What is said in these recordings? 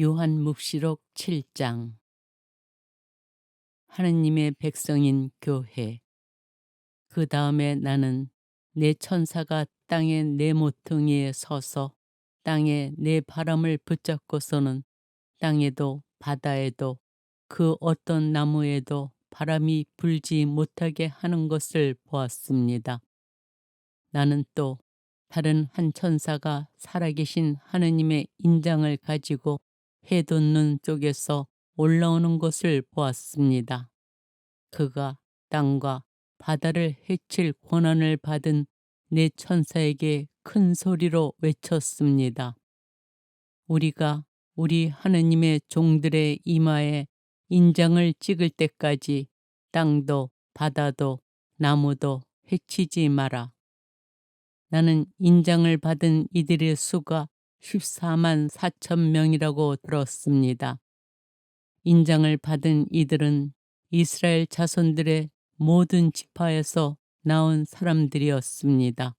요한묵시록 7장. 하느님의 백성인 교회. 그 다음에 나는 내 천사가 땅의 네 모퉁이에 서서 땅에 네 바람을 붙잡고서는 땅에도 바다에도 그 어떤 나무에도 바람이 불지 못하게 하는 것을 보았습니다. 나는 또 다른 한 천사가 살아계신 하느님의 인장을 가지고 해 돋는 쪽에서 올라오는 것을 보았습니다. 그가 땅과 바다를 해칠 권한을 받은 네 천사에게 큰 소리로 외쳤습니다. 우리가 우리 하느님의 종들의 이마에 인장을 찍을 때까지 땅도 바다도 나무도 해치지 마라. 나는 인장을 받은 이들의 수가 14만 4천 명이라고 들었습니다. 인장을 받은 이들은 이스라엘 자손들의 모든 지파에서 나온 사람들이었습니다.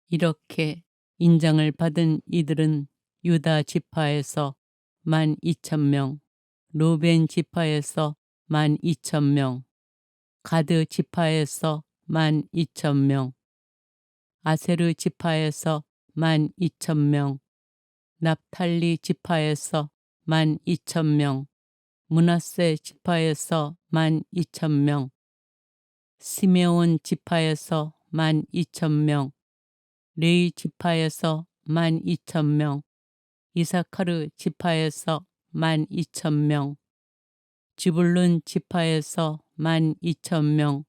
이렇게 인장을 받은 이들은 유다 지파에서 12,000명, 루벤 지파에서 12,000명, 가드 지파에서 12,000명, 아세르 지파에서 12,000명, 납탈리 지파에서 12,000명, 므낫세 지파에서 12,000명, 시메온 지파에서 12,000명, 레위 지파에서 12,000명, 이사카르 지파에서 12,000명, 지불룬 지파에서 12,000명,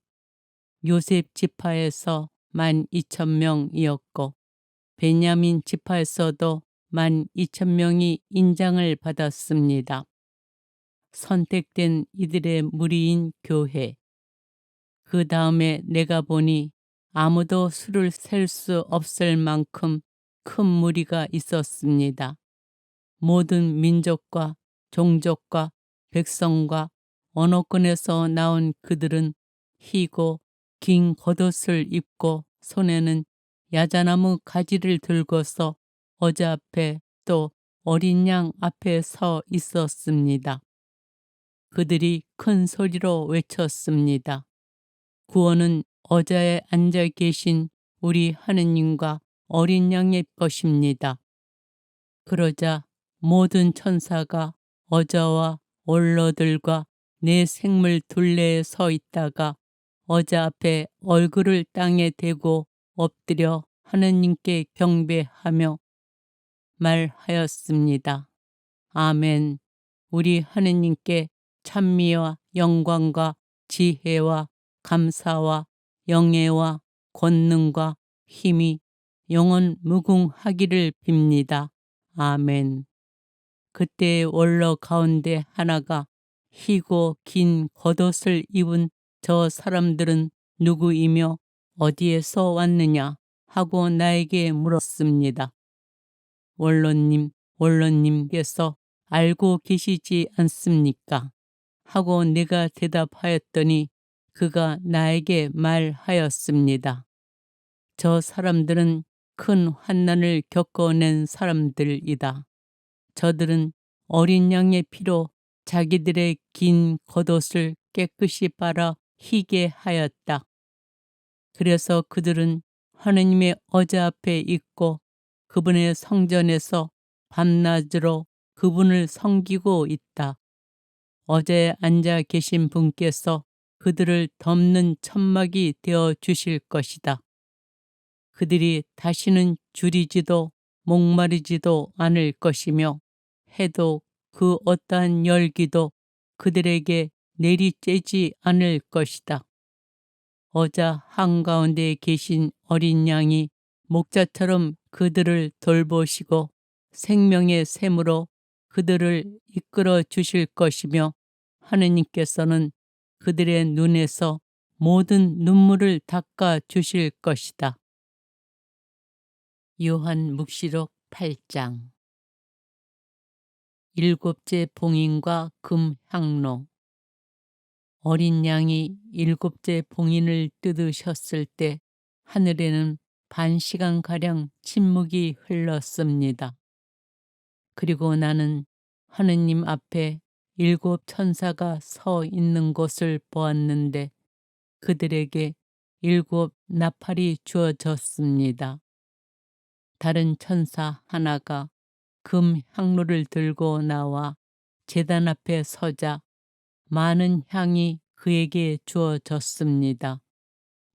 요셉 지파에서 12,000명이었고 베냐민 지파에서도 12,000명이 인장을 받았습니다. 선택된 이들의 무리인 교회. 그 다음에 내가 보니 아무도 수를 셀 수 없을 만큼 큰 무리가 있었습니다. 모든 민족과 종족과 백성과 언어권에서 나온 그들은 희고 긴 겉옷을 입고 손에는 야자나무 가지를 들고서 어제 앞에 또 어린 양 앞에 서 있었습니다. 그들이 큰 소리로 외쳤습니다. 구원은 어자에 앉아 계신 우리 하느님과 어린 양의 것입니다. 그러자 모든 천사가 어자와 원로들과 네 생물 둘레에 서 있다가 어자 앞에 얼굴을 땅에 대고 엎드려 하느님께 경배하며 말하였습니다. 아멘. 우리 하느님께 찬미와 영광과 지혜와 감사와 영예와 권능과 힘이 영원 무궁하기를 빕니다. 아멘. 그때의 원로 가운데 하나가 희고 긴 겉옷을 입은 저 사람들은 누구이며 어디에서 왔느냐 하고 나에게 물었습니다. 원로님께서 알고 계시지 않습니까? 하고 내가 대답하였더니 그가 나에게 말하였습니다. 저 사람들은 큰 환난을 겪어낸 사람들이다. 저들은 어린 양의 피로 자기들의 긴 겉옷을 깨끗이 빨아 희게 하였다. 그래서 그들은 하느님의 어자 앞에 있고 그분의 성전에서 밤낮으로 그분을 섬기고 있다. 어제에 앉아 계신 분께서 그들을 덮는 천막이 되어 주실 것이다. 그들이 다시는 줄이지도 목마르지도 않을 것이며 해도 그 어떠한 열기도 그들에게 내리쬐지 않을 것이다. 어자 한가운데에 계신 어린 양이 목자처럼 그들을 돌보시고 생명의 샘으로 그들을 이끌어 주실 것이며 하느님께서는 그들의 눈에서 모든 눈물을 닦아 주실 것이다. 요한묵시록 8장. 일곱째 봉인과 금 향로. 어린 양이 일곱째 봉인을 뜯으셨을 때 하늘에는 반시간가량 침묵이 흘렀습니다. 그리고 나는 하느님 앞에 7 천사가 서 있는 곳을 보았는데 그들에게 7 나팔이 주어졌습니다. 다른 천사 하나가 금 향로를 들고 나와 제단 앞에 서자 많은 향이 그에게 주어졌습니다.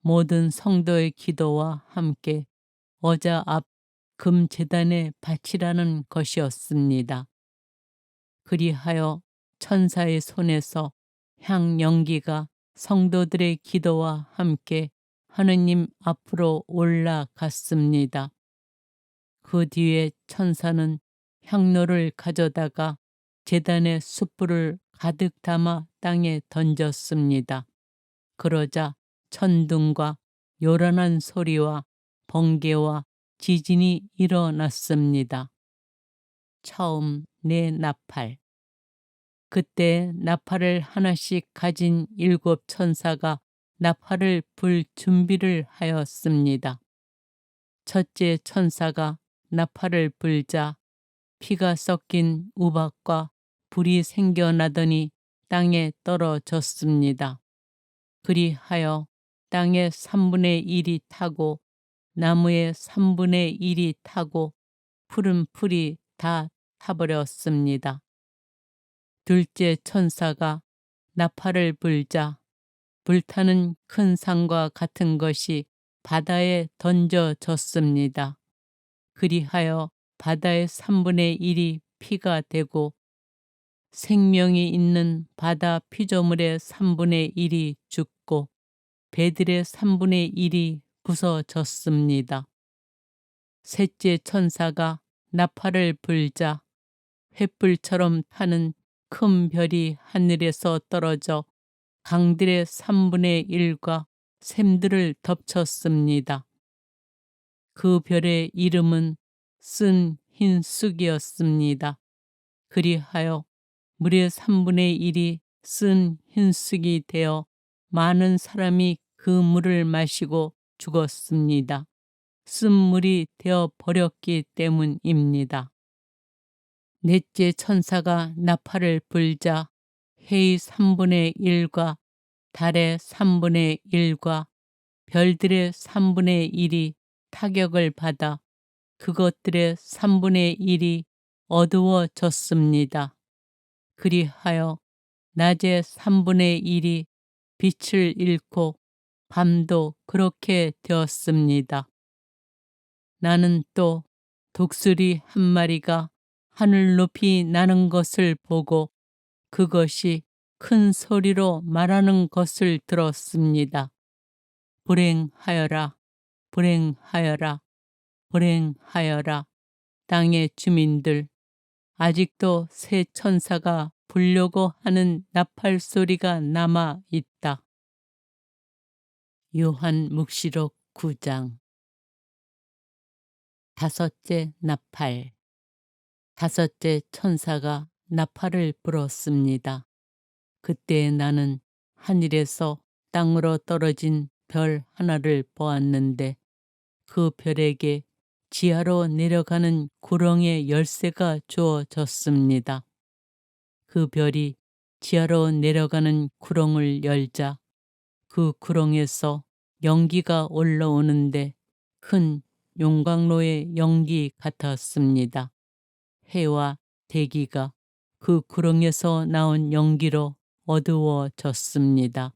모든 성도의 기도와 함께 어자 앞 금 제단에 바치라는 것이었습니다. 그리하여 천사의 손에서 향 연기가 성도들의 기도와 함께 하느님 앞으로 올라갔습니다. 그 뒤에 천사는 향로를 가져다가 제단의 숯불을 가득 담아 땅에 던졌습니다. 그러자 천둥과 요란한 소리와 번개와 지진이 일어났습니다. 처음 네 나팔. 그때 나팔을 하나씩 가진 7 천사가 나팔을 불 준비를 하였습니다. 첫째 천사가 나팔을 불자 피가 섞인 우박과 불이 생겨나더니 땅에 떨어졌습니다. 그리하여 땅의 3분의 1이 타고 나무의 3분의 1이 타고 푸른 풀이 다 타버렸습니다. 둘째 천사가 나팔을 불자 불타는 큰 산과 같은 것이 바다에 던져졌습니다. 그리하여 바다의 3분의 1이 피가 되고 생명이 있는 바다 피조물의 3분의 1이 죽고 배들의 3분의 1이 부서졌습니다. 셋째 천사가 나팔을 불자 횃불처럼 타는 큰 별이 하늘에서 떨어져 강들의 3분의 1과 샘들을 덮쳤습니다. 그 별의 이름은 쓴 흰 쑥이었습니다. 그리하여 물의 3분의 1이 쓴 흰 쑥이 되어 많은 사람이 그 물을 마시고 죽었습니다. 쓴 물이 되어 버렸기 때문입니다. 넷째 천사가 나팔을 불자 해의 3분의 1과 달의 3분의 1과 별들의 3분의 1이 타격을 받아 그것들의 3분의 1이 어두워졌습니다. 그리하여 낮의 3분의 1이 빛을 잃고 밤도 그렇게 되었습니다. 나는 또 독수리 한 마리가 하늘 높이 나는 것을 보고 그것이 큰 소리로 말하는 것을 들었습니다. 불행하여라, 불행하여라, 불행하여라. 땅의 주민들, 아직도 새 천사가 불려고 하는 나팔 소리가 남아 있다. 요한묵시록 9장. 다섯째 나팔. 다섯째 천사가 나팔을 불었습니다. 그때 나는 하늘에서 땅으로 떨어진 별 하나를 보았는데 그 별에게 지하로 내려가는 구렁의 열쇠가 주어졌습니다. 그 별이 지하로 내려가는 구렁을 열자 그 구렁에서 연기가 올라오는데 큰 용광로의 연기 같았습니다. 해와 대기가 그 구렁에서 나온 연기로 어두워졌습니다.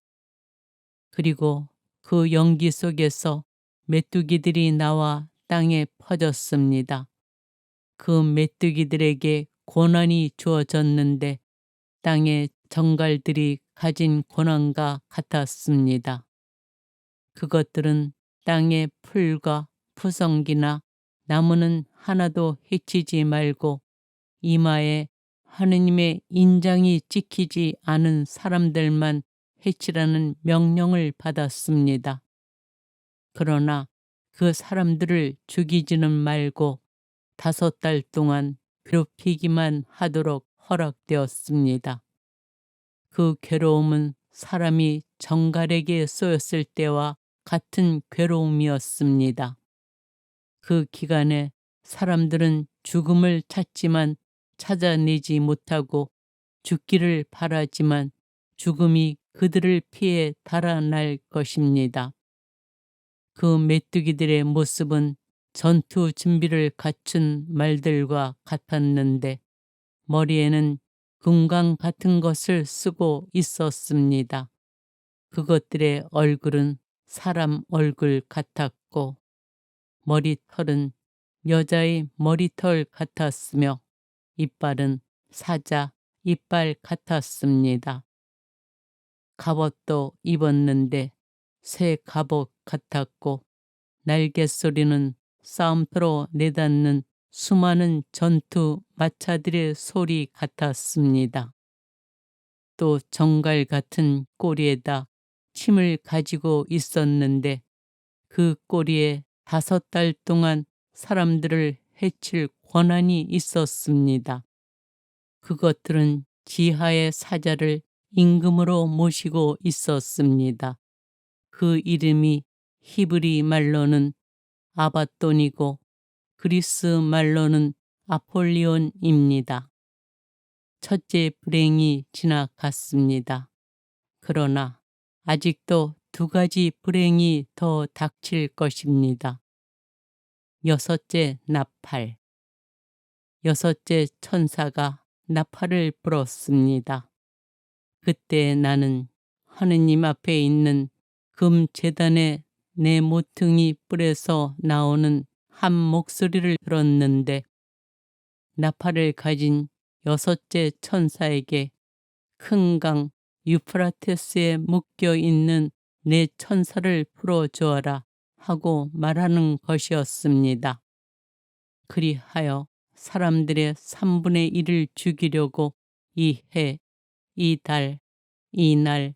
그리고 그 연기 속에서 메뚜기들이 나와 땅에 퍼졌습니다. 그 메뚜기들에게 고난이 주어졌는데 땅의 정갈들이 가진 고난과 같았습니다. 그것들은 땅의 풀과 푸성기나 나무는 하나도 해치지 말고 이마에 하느님의 인장이 찍히지 않은 사람들만 해치라는 명령을 받았습니다. 그러나 그 사람들을 죽이지는 말고 5달 동안 괴롭히기만 하도록 허락되었습니다. 그 괴로움은 사람이 정갈에게 쏘였을 때와 같은 괴로움이었습니다. 그 기간에 사람들은 죽음을 찾지만 찾아내지 못하고 죽기를 바라지만 죽음이 그들을 피해 달아날 것입니다. 그 메뚜기들의 모습은 전투 준비를 갖춘 말들과 같았는데 머리에는 금강 같은 것을 쓰고 있었습니다. 그것들의 얼굴은 사람 얼굴 같았고 머리털은 여자의 머리털 같았으며 이빨은 사자 이빨 같았습니다. 갑옷도 입었는데 새 갑옷 같았고 날갯소리는 싸움터로 내닫는 수많은 전투 마차들의 소리 같았습니다. 또 정갈 같은 꼬리에다 침을 가지고 있었는데 그 꼬리에 5달 동안 사람들을 해칠 권한이 있었습니다. 그것들은 지하의 사자를 임금으로 모시고 있었습니다. 그 이름이 히브리 말로는 아바돈이고 그리스 말로는 아폴리온입니다. 첫째 불행이 지나갔습니다. 그러나 아직도 2가지 불행이 더 닥칠 것입니다. 6째 나팔. 6째 천사가 나팔을 불었습니다. 그때 나는 하느님 앞에 있는 금 제단의 내 모퉁이 뿔에서 나오는 한 목소리를 들었는데 나팔을 가진 6째 천사에게 큰 강 유프라테스에 묶여 있는 내 천사를 풀어주어라 하고 말하는 것이었습니다. 그리하여 사람들의 3분의 1을 죽이려고 이 해, 이 달, 이 날,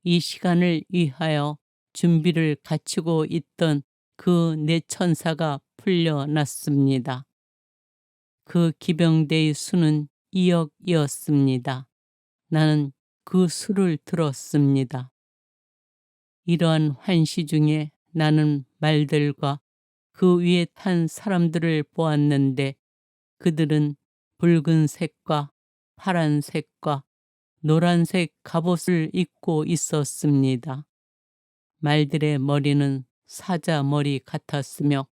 이 시간을 위하여 준비를 갖추고 있던 그 내 천사가 풀려났습니다. 그 기병대의 수는 2억이었습니다. 나는 그 수를 들었습니다. 이러한 환시 중에 나는 말들과 그 위에 탄 사람들을 보았는데 그들은 붉은색과 파란색과 노란색 갑옷을 입고 있었습니다. 말들의 머리는 사자 머리 같았으며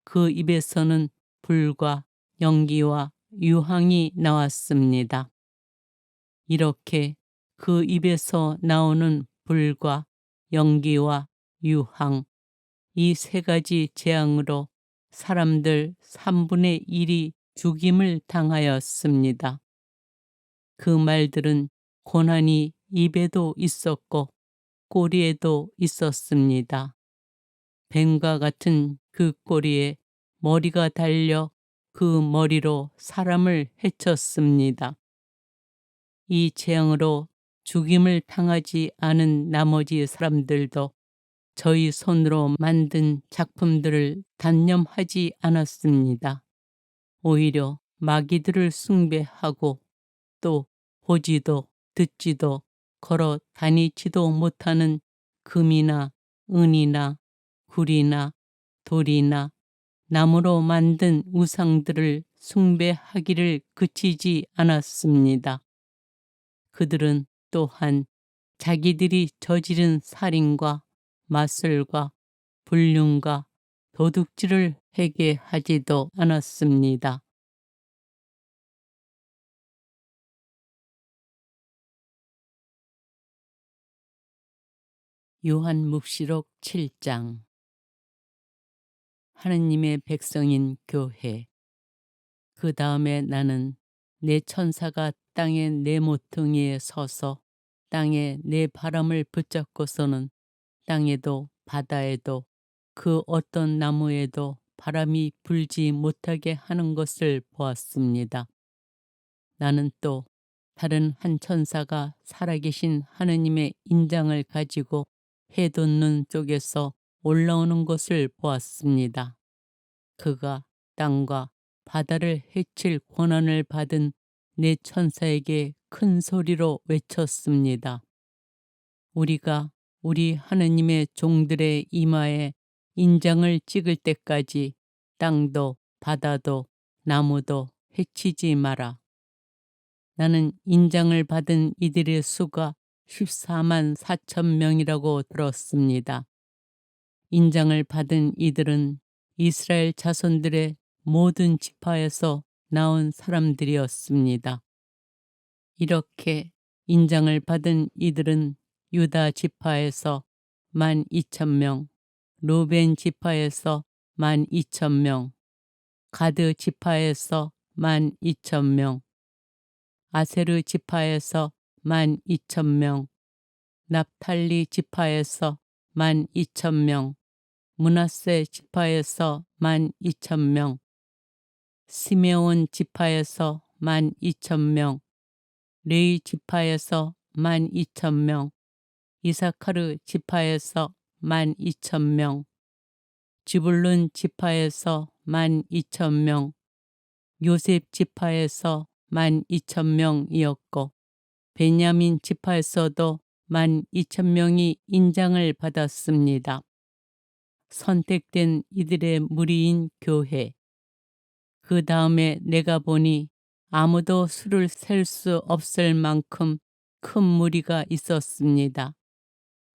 그 입에서는 불과 연기와 유황이 나왔습니다. 이렇게 그 입에서 나오는 불과 연기와 유황, 이 3가지 재앙으로 사람들 3분의 1이 죽임을 당하였습니다. 그 말들은 고난이 입에도 있었고 꼬리에도 있었습니다. 뱀과 같은 그 꼬리에 머리가 달려 그 머리로 사람을 해쳤습니다. 이 재앙으로 죽임을 당하지 않은 나머지 사람들도 저희 손으로 만든 작품들을 단념하지 않았습니다. 오히려 마귀들을 숭배하고 또 보지도 듣지도 걸어 다니지도 못하는 금이나 은이나 굴이나 돌이나 나무로 만든 우상들을 숭배하기를 그치지 않았습니다. 그들은 또한 자기들이 저지른 살인과 마술과 불륜과 도둑질을 회개하지도 않았습니다. 요한묵시록 7장. 하느님의 백성인 교회. 그 다음에 나는 내 천사가 땅의 내 모퉁이에 서서 땅에 내 바람을 붙잡고서는 땅에도 바다에도 그 어떤 나무에도 바람이 불지 못하게 하는 것을 보았습니다. 나는 또 다른 한 천사가 살아계신 하느님의 인장을 가지고 해 돋는 쪽에서 올라오는 것을 보았습니다. 그가 땅과 바다를 해칠 권한을 받은 내 천사에게 큰 소리로 외쳤습니다. 우리가 우리 하느님의 종들의 이마에 인장을 찍을 때까지 땅도 바다도 나무도 해치지 마라. 나는 인장을 받은 이들의 수가 14만 4천 명이라고 들었습니다. 인장을 받은 이들은 이스라엘 자손들의 모든 지파에서 나온 사람들이었습니다. 이렇게 인장을 받은 이들은 유다 지파에서 12,000명, 루벤 지파에서 12,000명, 가드 지파에서 12,000명, 아세르 지파에서 12,000명, 납탈리 지파에서 12,000명, 므낫세 지파에서 12,000명, 시메온 지파에서 12,000명, 레위 지파에서 12,000명, 이사카르 지파에서 12,000명, 지불룬 지파에서 12,000명, 요셉 지파에서 12,000명이었고 베냐민 지파에서도 12,000명이 인장을 받았습니다. 선택된 이들의 무리인 교회. 그 다음에 내가 보니 아무도 수를 셀 수 없을 만큼 큰 무리가 있었습니다.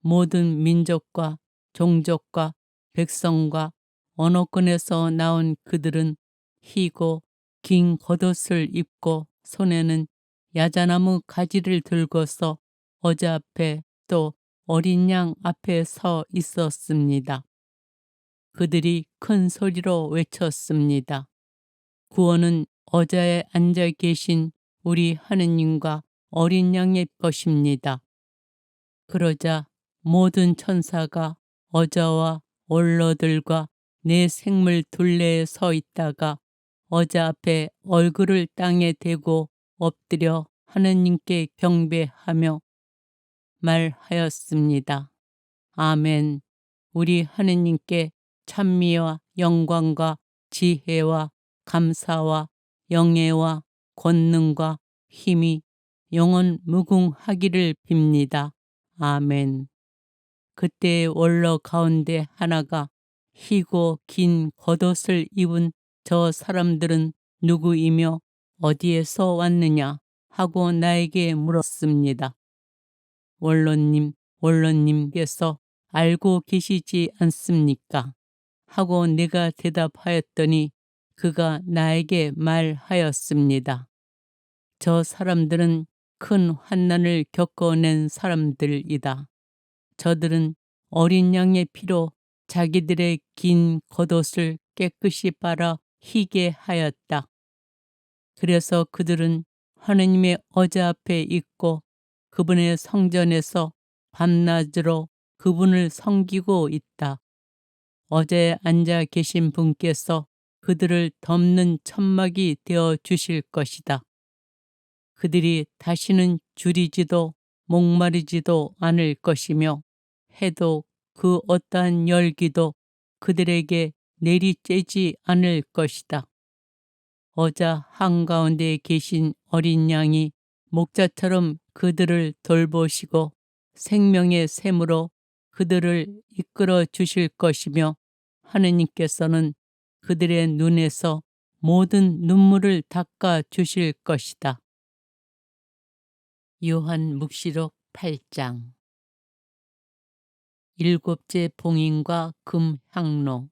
모든 민족과 종족과 백성과 언어권에서 나온 그들은 희고 긴 겉옷을 입고 손에는 야자나무 가지를 들고서 어제 앞에 또 어린 양 앞에 서 있었습니다. 그들이 큰 소리로 외쳤습니다. 구원은 어자에 앉아 계신 우리 하느님과 어린 양의 것입니다. 그러자 모든 천사가 어자와 원로들과 네 생물 둘레에 서 있다가 어자 앞에 얼굴을 땅에 대고 엎드려 하느님께 경배하며 말하였습니다. 아멘. 우리 하느님께 찬미와 영광과 지혜와 감사와 영예와 권능과 힘이 영원 무궁하기를 빕니다. 아멘. 그때의 원로 가운데 하나가 희고 긴 겉옷을 입은 저 사람들은 누구이며 어디에서 왔느냐 하고 나에게 물었습니다. 원로님께서 알고 계시지 않습니까? 하고 내가 대답하였더니 그가 나에게 말하였습니다. 저 사람들은 큰 환난을 겪어낸 사람들이다. 저들은 어린 양의 피로 자기들의 긴 겉옷을 깨끗이 빨아 희게 하였다. 그래서 그들은 하느님의 어자 앞에 있고 그분의 성전에서 밤낮으로 그분을 섬기고 있다. 어제에 앉아 계신 분께서 그들을 덮는 천막이 되어 주실 것이다. 그들이 다시는 줄이지도 목마르지도 않을 것이며 해도 그 어떠한 열기도 그들에게 내리쬐지 않을 것이다. 어자 한가운데에 계신 어린 양이 목자처럼 그들을 돌보시고 생명의 샘으로 그들을 이끌어 주실 것이며 하느님께서는 그들의 눈에서 모든 눈물을 닦아 주실 것이다. 요한묵시록 8장. 일곱째 봉인과 금 향로.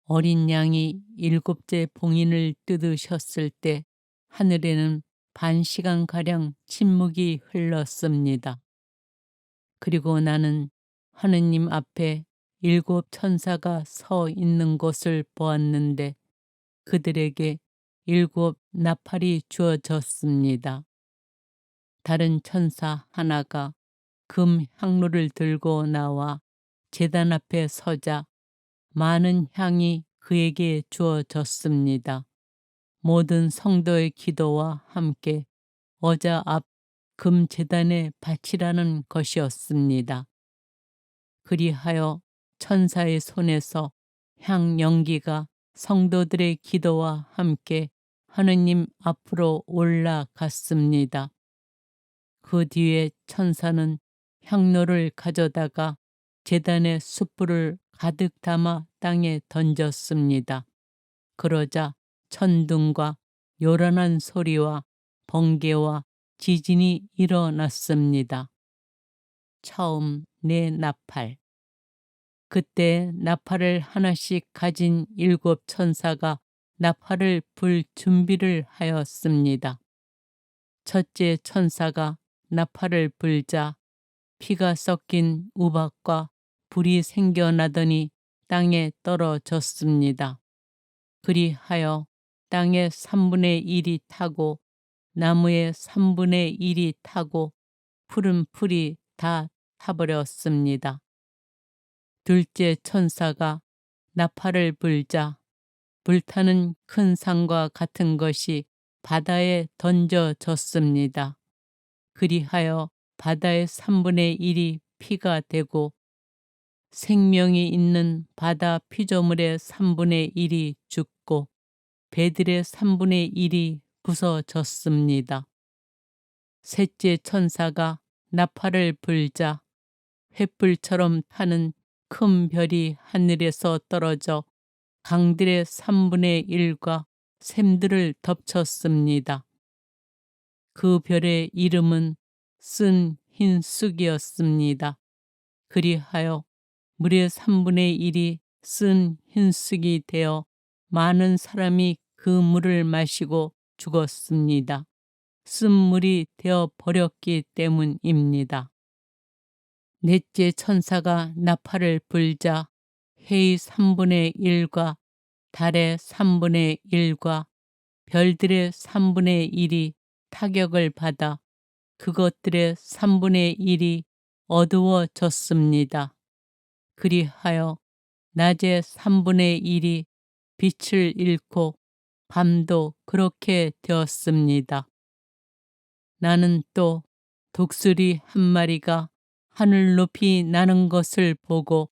어린 양이 일곱째 봉인을 뜯으셨을 때 하늘에는 반 시간가량 침묵이 흘렀습니다. 그리고 나는 하느님 앞에 일곱 천사가 서 있는 것을 보았는데 그들에게 일곱 나팔이 주어졌습니다. 다른 천사 하나가 금 향로를 들고 나와 제단 앞에 서자 많은 향이 그에게 주어졌습니다. 모든 성도의 기도와 함께 어자 앞 금 제단에 바치라는 것이었습니다. 그리하여 천사의 손에서 향 연기가 성도들의 기도와 함께 하느님 앞으로 올라갔습니다. 그 뒤에 천사는 향로를 가져다가 제단의 숯불을 가득 담아 땅에 던졌습니다. 그러자 천둥과 요란한 소리와 번개와 지진이 일어났습니다. 처음 내 나팔. 그때 나팔을 하나씩 가진 7 천사가 나팔을 불 준비를 하였습니다. 첫째 천사가 나팔을 불자 피가 섞인 우박과 불이 생겨나더니 땅에 떨어졌습니다. 그리하여 땅의 3분의 1이 타고 나무의 3분의 1이 타고 푸른 풀이 다 타버렸습니다. 둘째 천사가 나팔을 불자 불타는 큰 산과 같은 것이 바다에 던져졌습니다. 그리하여 바다의 3분의 1이 피가 되고 생명이 있는 바다 피조물의 3분의 1이 죽고 배들의 3분의 1이 부서졌습니다. 셋째 천사가 나팔을 불자 횃불처럼 타는 큰 별이 하늘에서 떨어져 강들의 3분의 1과 샘들을 덮쳤습니다. 그 별의 이름은 쓴 흰 쑥이었습니다. 그리하여 물의 3분의 1이 쓴 흰 쑥이 되어 많은 사람이 그 물을 마시고 죽었습니다. 쓴 물이 되어 버렸기 때문입니다. 넷째 천사가 나팔을 불자 해의 3분의 1과 달의 3분의 1과 별들의 3분의 1이 타격을 받아 그것들의 3분의 1이 어두워졌습니다. 그리하여 낮의 3분의 1이 빛을 잃고 밤도 그렇게 되었습니다. 나는 또 독수리 한 마리가 하늘 높이 나는 것을 보고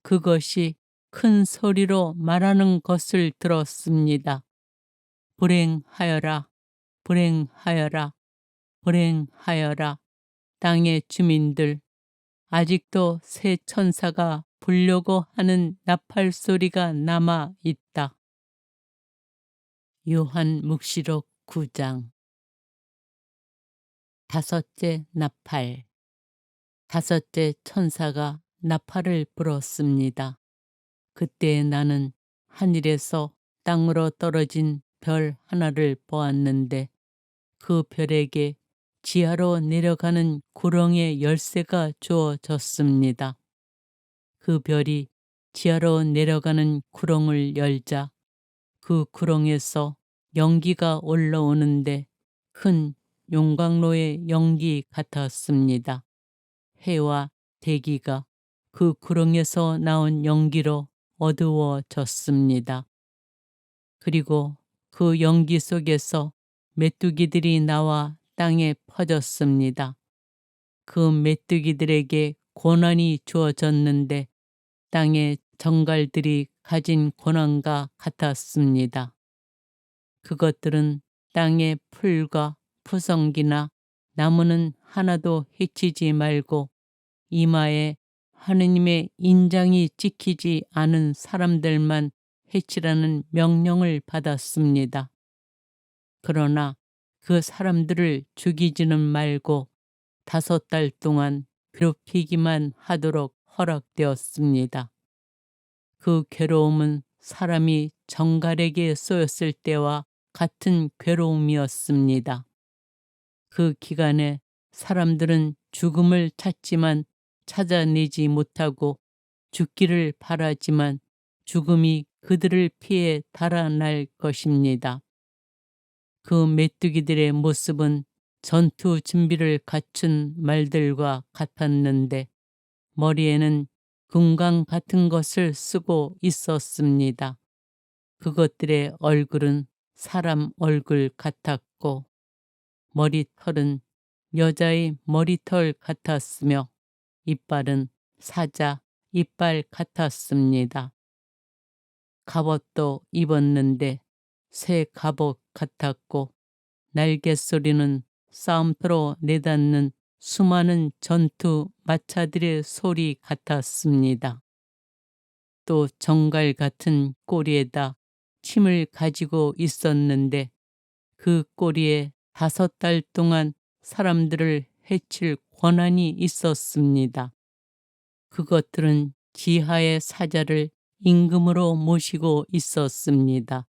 그것이 큰 소리로 말하는 것을 들었습니다. 불행하여라, 불행하여라, 불행하여라. 땅의 주민들, 아직도 새 천사가 불려고 하는 나팔 소리가 남아 있다. 요한묵시록 9장. 다섯째 나팔. 다섯째 천사가 나팔을 불었습니다. 그때 나는 하늘에서 땅으로 떨어진 별 하나를 보았는데 그 별에게 지하로 내려가는 구렁의 열쇠가 주어졌습니다. 그 별이 지하로 내려가는 구렁을 열자 그 구렁에서 연기가 올라오는데 큰 용광로의 연기 같았습니다. 해와 대기가 그 구렁에서 나온 연기로 어두워졌습니다. 그리고 그 연기 속에서 메뚜기들이 나와 땅에 퍼졌습니다. 그 메뚜기들에게 고난이 주어졌는데 땅의 정갈들이 가진 고난과 같았습니다. 그것들은 땅의 풀과 푸성기나 나무는 하나도 해치지 말고 이마에 하느님의 인장이 찍히지 않은 사람들만 해치라는 명령을 받았습니다. 그러나 그 사람들을 죽이지는 말고 5달 동안 괴롭히기만 하도록 허락되었습니다. 그 괴로움은 사람이 정갈에게 쏘였을 때와 같은 괴로움이었습니다. 그 기간에 사람들은 죽음을 찾지만 찾아내지 못하고 죽기를 바라지만 죽음이 그들을 피해 달아날 것입니다. 그 메뚜기들의 모습은 전투 준비를 갖춘 말들과 같았는데 머리에는 금강 같은 것을 쓰고 있었습니다. 그것들의 얼굴은 사람 얼굴 같았고 머리털은 여자의 머리털 같았으며 이빨은 사자 이빨 같았습니다. 갑옷도 입었는데 새 갑옷 같았고 날개 소리는 싸움터로 내닫는 수많은 전투 마차들의 소리 같았습니다. 또 정갈 같은 꼬리에다 침을 가지고 있었는데 그 꼬리에 5달 동안 사람들을 해칠 권한이 있었습니다. 그것들은 지하의 사자를 임금으로 모시고 있었습니다.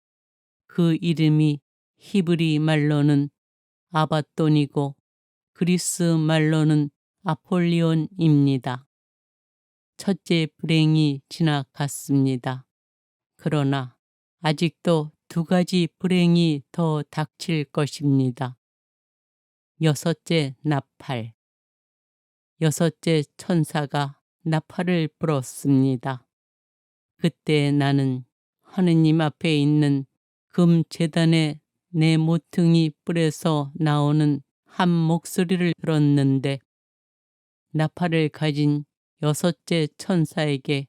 그 이름이 히브리 말로는 아바돈이고 그리스 말로는 아폴리온입니다. 첫째 불행이 지나갔습니다. 그러나 아직도 2가지 불행이 더 닥칠 것입니다. 6째 나팔. 6째 천사가 나팔을 불었습니다. 그때 나는 하느님 앞에 있는 금 제단에 내 모퉁이 뿔에서 나오는 한 목소리를 들었는데, 나팔을 가진 6째 천사에게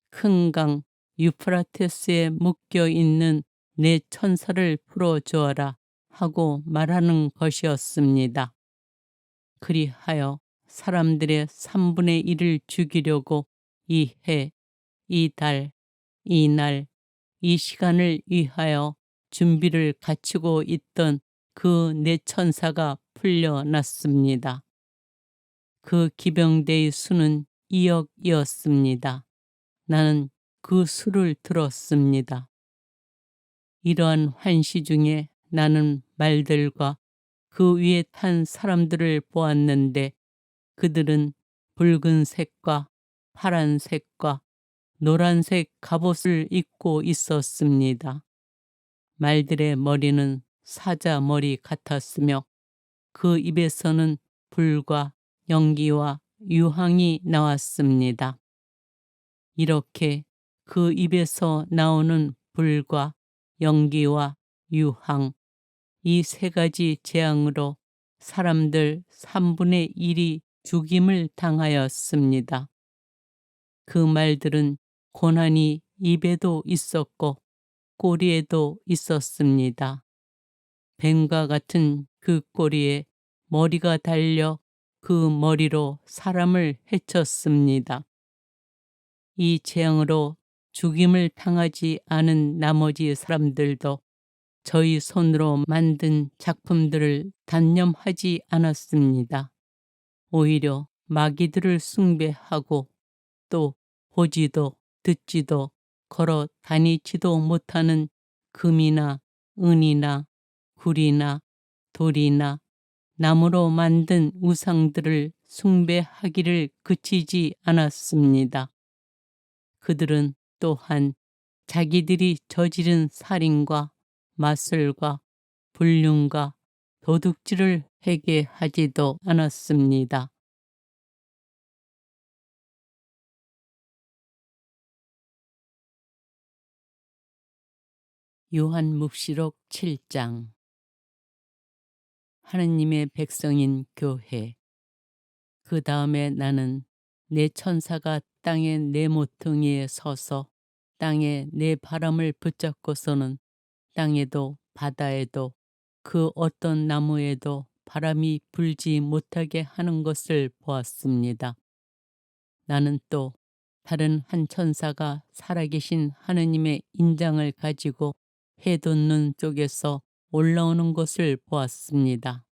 큰 강 유프라테스에 묶여 있는 내 천사를 풀어주어라 하고 말하는 것이었습니다. 그리하여 사람들의 3분의 1을 죽이려고 이 해, 이 달, 이 날, 이 시간을 위하여 준비를 갖추고 있던 그 네 천사가 풀려났습니다. 그 기병대의 수는 2억이었습니다. 나는 그 수를 들었습니다. 이러한 환시 중에 나는 말들과 그 위에 탄 사람들을 보았는데, 그들은 붉은색과 파란색과 노란색 갑옷을 입고 있었습니다. 말들의 머리는 사자 머리 같았으며 그 입에서는 불과 연기와 유황이 나왔습니다. 이렇게 그 입에서 나오는 불과 연기와 유황, 이 3가지 재앙으로 사람들 3분의 1이 죽임을 당하였습니다. 그 말들은 고난이 입에도 있었고 꼬리에도 있었습니다. 뱀과 같은 그 꼬리에 머리가 달려 그 머리로 사람을 해쳤습니다. 이 재앙으로 죽임을 당하지 않은 나머지 사람들도 저희 손으로 만든 작품들을 단념하지 않았습니다. 오히려 마귀들을 숭배하고 또 보지도 듣지도 걸어 다니지도 못하는 금이나 은이나 굴이나 돌이나 나무로 만든 우상들을 숭배하기를 그치지 않았습니다. 그들은 또한 자기들이 저지른 살인과 마술과 불륜과 도둑질을 회개하지도 않았습니다. 요한묵시록 7장. 하느님의 백성인 교회. 그 다음에 나는 내 천사가 땅의 네 모퉁이에 서서 땅에 네 바람을 붙잡고서는 땅에도 바다에도 그 어떤 나무에도 바람이 불지 못하게 하는 것을 보았습니다. 나는 또 다른 한 천사가 살아계신 하느님의 인장을 가지고 해 돋는 쪽에서 올라오는 것을 보았습니다.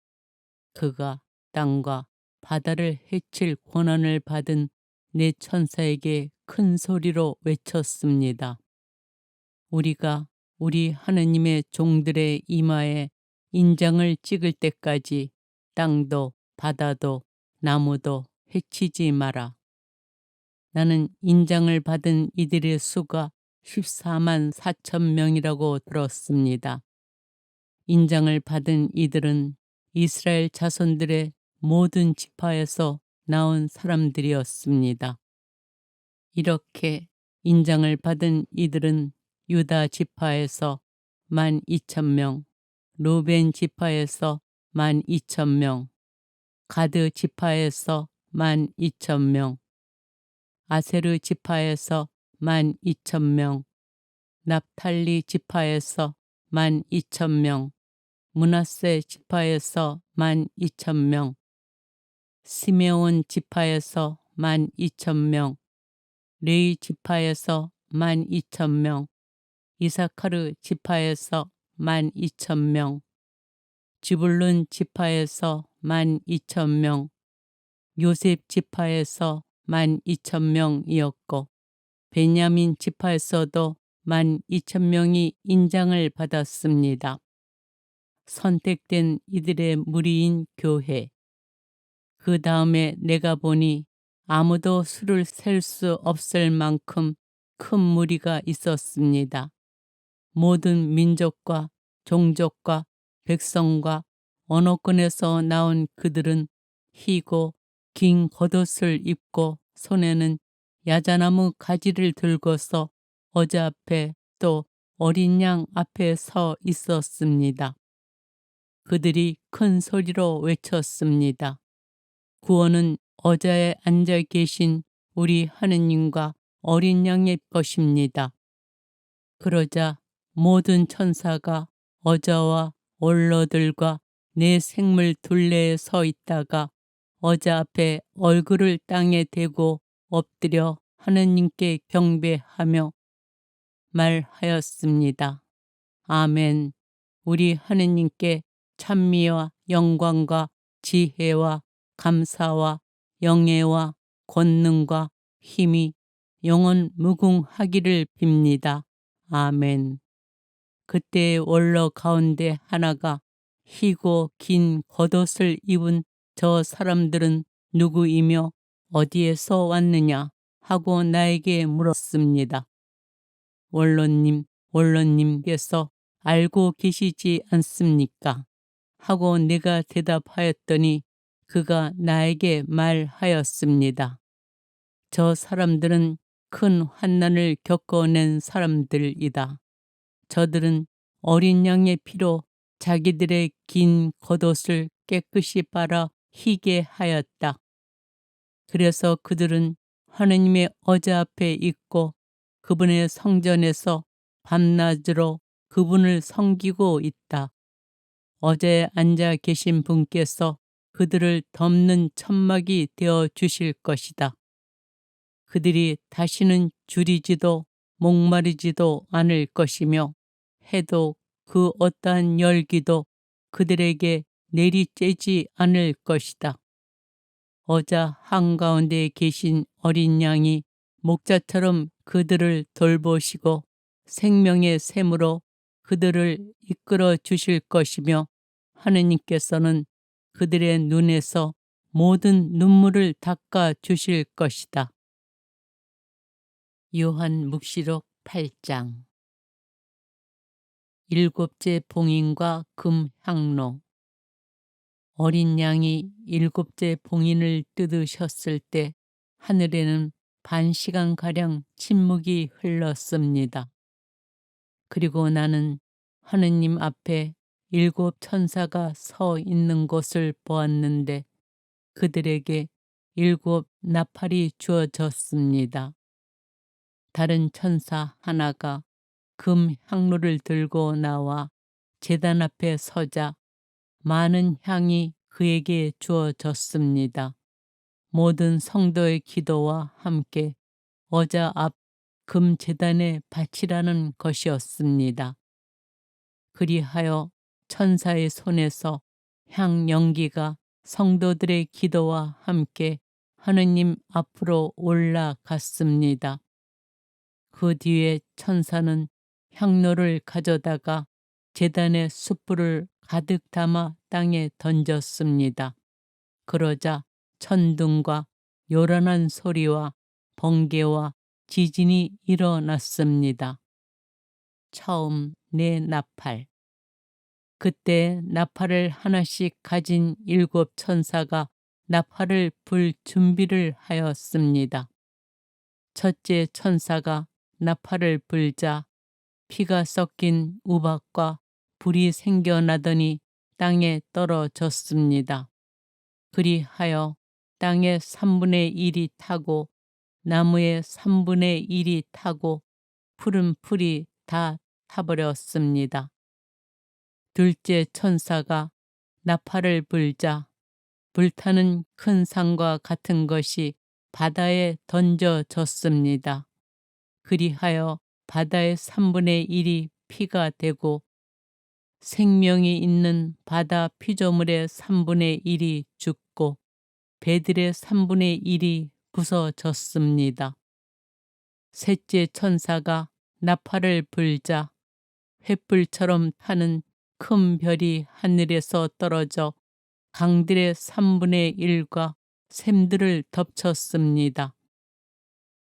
그가 땅과 바다를 해칠 권한을 받은 네 천사에게 큰 소리로 외쳤습니다. 우리가 우리 하느님의 종들의 이마에 인장을 찍을 때까지 땅도 바다도 나무도 해치지 마라. 나는 인장을 받은 이들의 수가 14만 4천 명이라고 들었습니다. 인장을 받은 이들은 이스라엘 자손들의 모든 지파에서 나온 사람들이었습니다. 이렇게 인장을 받은 이들은 유다 지파에서 12,000명, 루벤 지파에서 12,000명, 가드 지파에서 12,000명, 아세르 지파에서 12,000명, 납탈리 지파에서 12,000명, 므낫세 지파에서 12,000명, 시메온 지파에서 12,000명, 레위 지파에서 12,000명, 이사카르 지파에서 12,000명, 지불룬 지파에서 12,000명, 요셉 지파에서 12,000명이었고 베냐민 지파에서도 12,000명이 인장을 받았습니다. 선택된 이들의 무리인 교회. 그 다음에 내가 보니 아무도 수를 셀 수 없을 만큼 큰 무리가 있었습니다. 모든 민족과 종족과 백성과 언어권에서 나온 그들은 희고 긴 겉옷을 입고 손에는 야자나무 가지를 들고서 어제 앞에 또 어린 양 앞에 서 있었습니다. 그들이 큰 소리로 외쳤습니다. 구원은 어자에 앉아 계신 우리 하느님과 어린 양의 것입니다. 그러자 모든 천사가 어자와 원로들과 네 생물 둘레에 서 있다가 어자 앞에 얼굴을 땅에 대고 엎드려 하느님께 경배하며 말하였습니다. 아멘. 우리 하느님께 찬미와 영광과 지혜와 감사와 영예와 권능과 힘이 영원 무궁하기를 빕니다. 아멘. 그때의 원로 가운데 하나가 희고 긴 겉옷을 입은 저 사람들은 누구이며 어디에서 왔느냐 하고 나에게 물었습니다. 원로님께서 알고 계시지 않습니까? 하고 내가 대답하였더니 그가 나에게 말하였습니다. 저 사람들은 큰 환난을 겪어낸 사람들이다. 저들은 어린 양의 피로 자기들의 긴 겉옷을 깨끗이 빨아 희게 하였다. 그래서 그들은 하느님의 어자 앞에 있고 그분의 성전에서 밤낮으로 그분을 섬기고 있다. 어제에 앉아 계신 분께서 그들을 덮는 천막이 되어 주실 것이다. 그들이 다시는 줄이지도 목마르지도 않을 것이며 해도 그 어떠한 열기도 그들에게 내리쬐지 않을 것이다. 어자 한가운데에 계신 어린 양이 목자처럼 그들을 돌보시고 생명의 샘으로 그들을 이끌어 주실 것이며 하느님께서는 그들의 눈에서 모든 눈물을 닦아 주실 것이다. 요한 묵시록 8장. 일곱째 봉인과 금 향로. 어린 양이 일곱째 봉인을 뜯으셨을 때 하늘에는 반시간가량 침묵이 흘렀습니다. 그리고 나는 하느님 앞에 일곱 천사가 서 있는 곳을 보았는데 그들에게 일곱 나팔이 주어졌습니다. 다른 천사 하나가 금 향로를 들고 나와 제단 앞에 서자 많은 향이 그에게 주어졌습니다. 모든 성도의 기도와 함께 어자 앞 금제단에 바치라는 것이었습니다. 그리하여 천사의 손에서 향 연기가 성도들의 기도와 함께 하느님 앞으로 올라갔습니다. 그 뒤에 천사는 향로를 가져다가 제단의 숯불을 가득 담아 땅에 던졌습니다. 그러자 천둥과 요란한 소리와 번개와 지진이 일어났습니다. 처음 네 나팔. 그때 나팔을 하나씩 가진 일곱 천사가 나팔을 불 준비를 하였습니다. 첫째 천사가 나팔을 불자 피가 섞인 우박과 불이 생겨나더니 땅에 떨어졌습니다. 그리하여 땅의 3분의 1이 타고 나무의 3분의 1이 타고 푸른 풀이 다 타버렸습니다. 둘째 천사가 나팔을 불자 불타는 큰 산과 같은 것이 바다에 던져졌습니다. 그리하여 바다의 3분의 1이 피가 되고 생명이 있는 바다 피조물의 3분의 1이 죽고 배들의 3분의 1이 부서졌습니다. 셋째 천사가 나팔을 불자 횃불처럼 타는 큰 별이 하늘에서 떨어져 강들의 3분의 1과 샘들을 덮쳤습니다.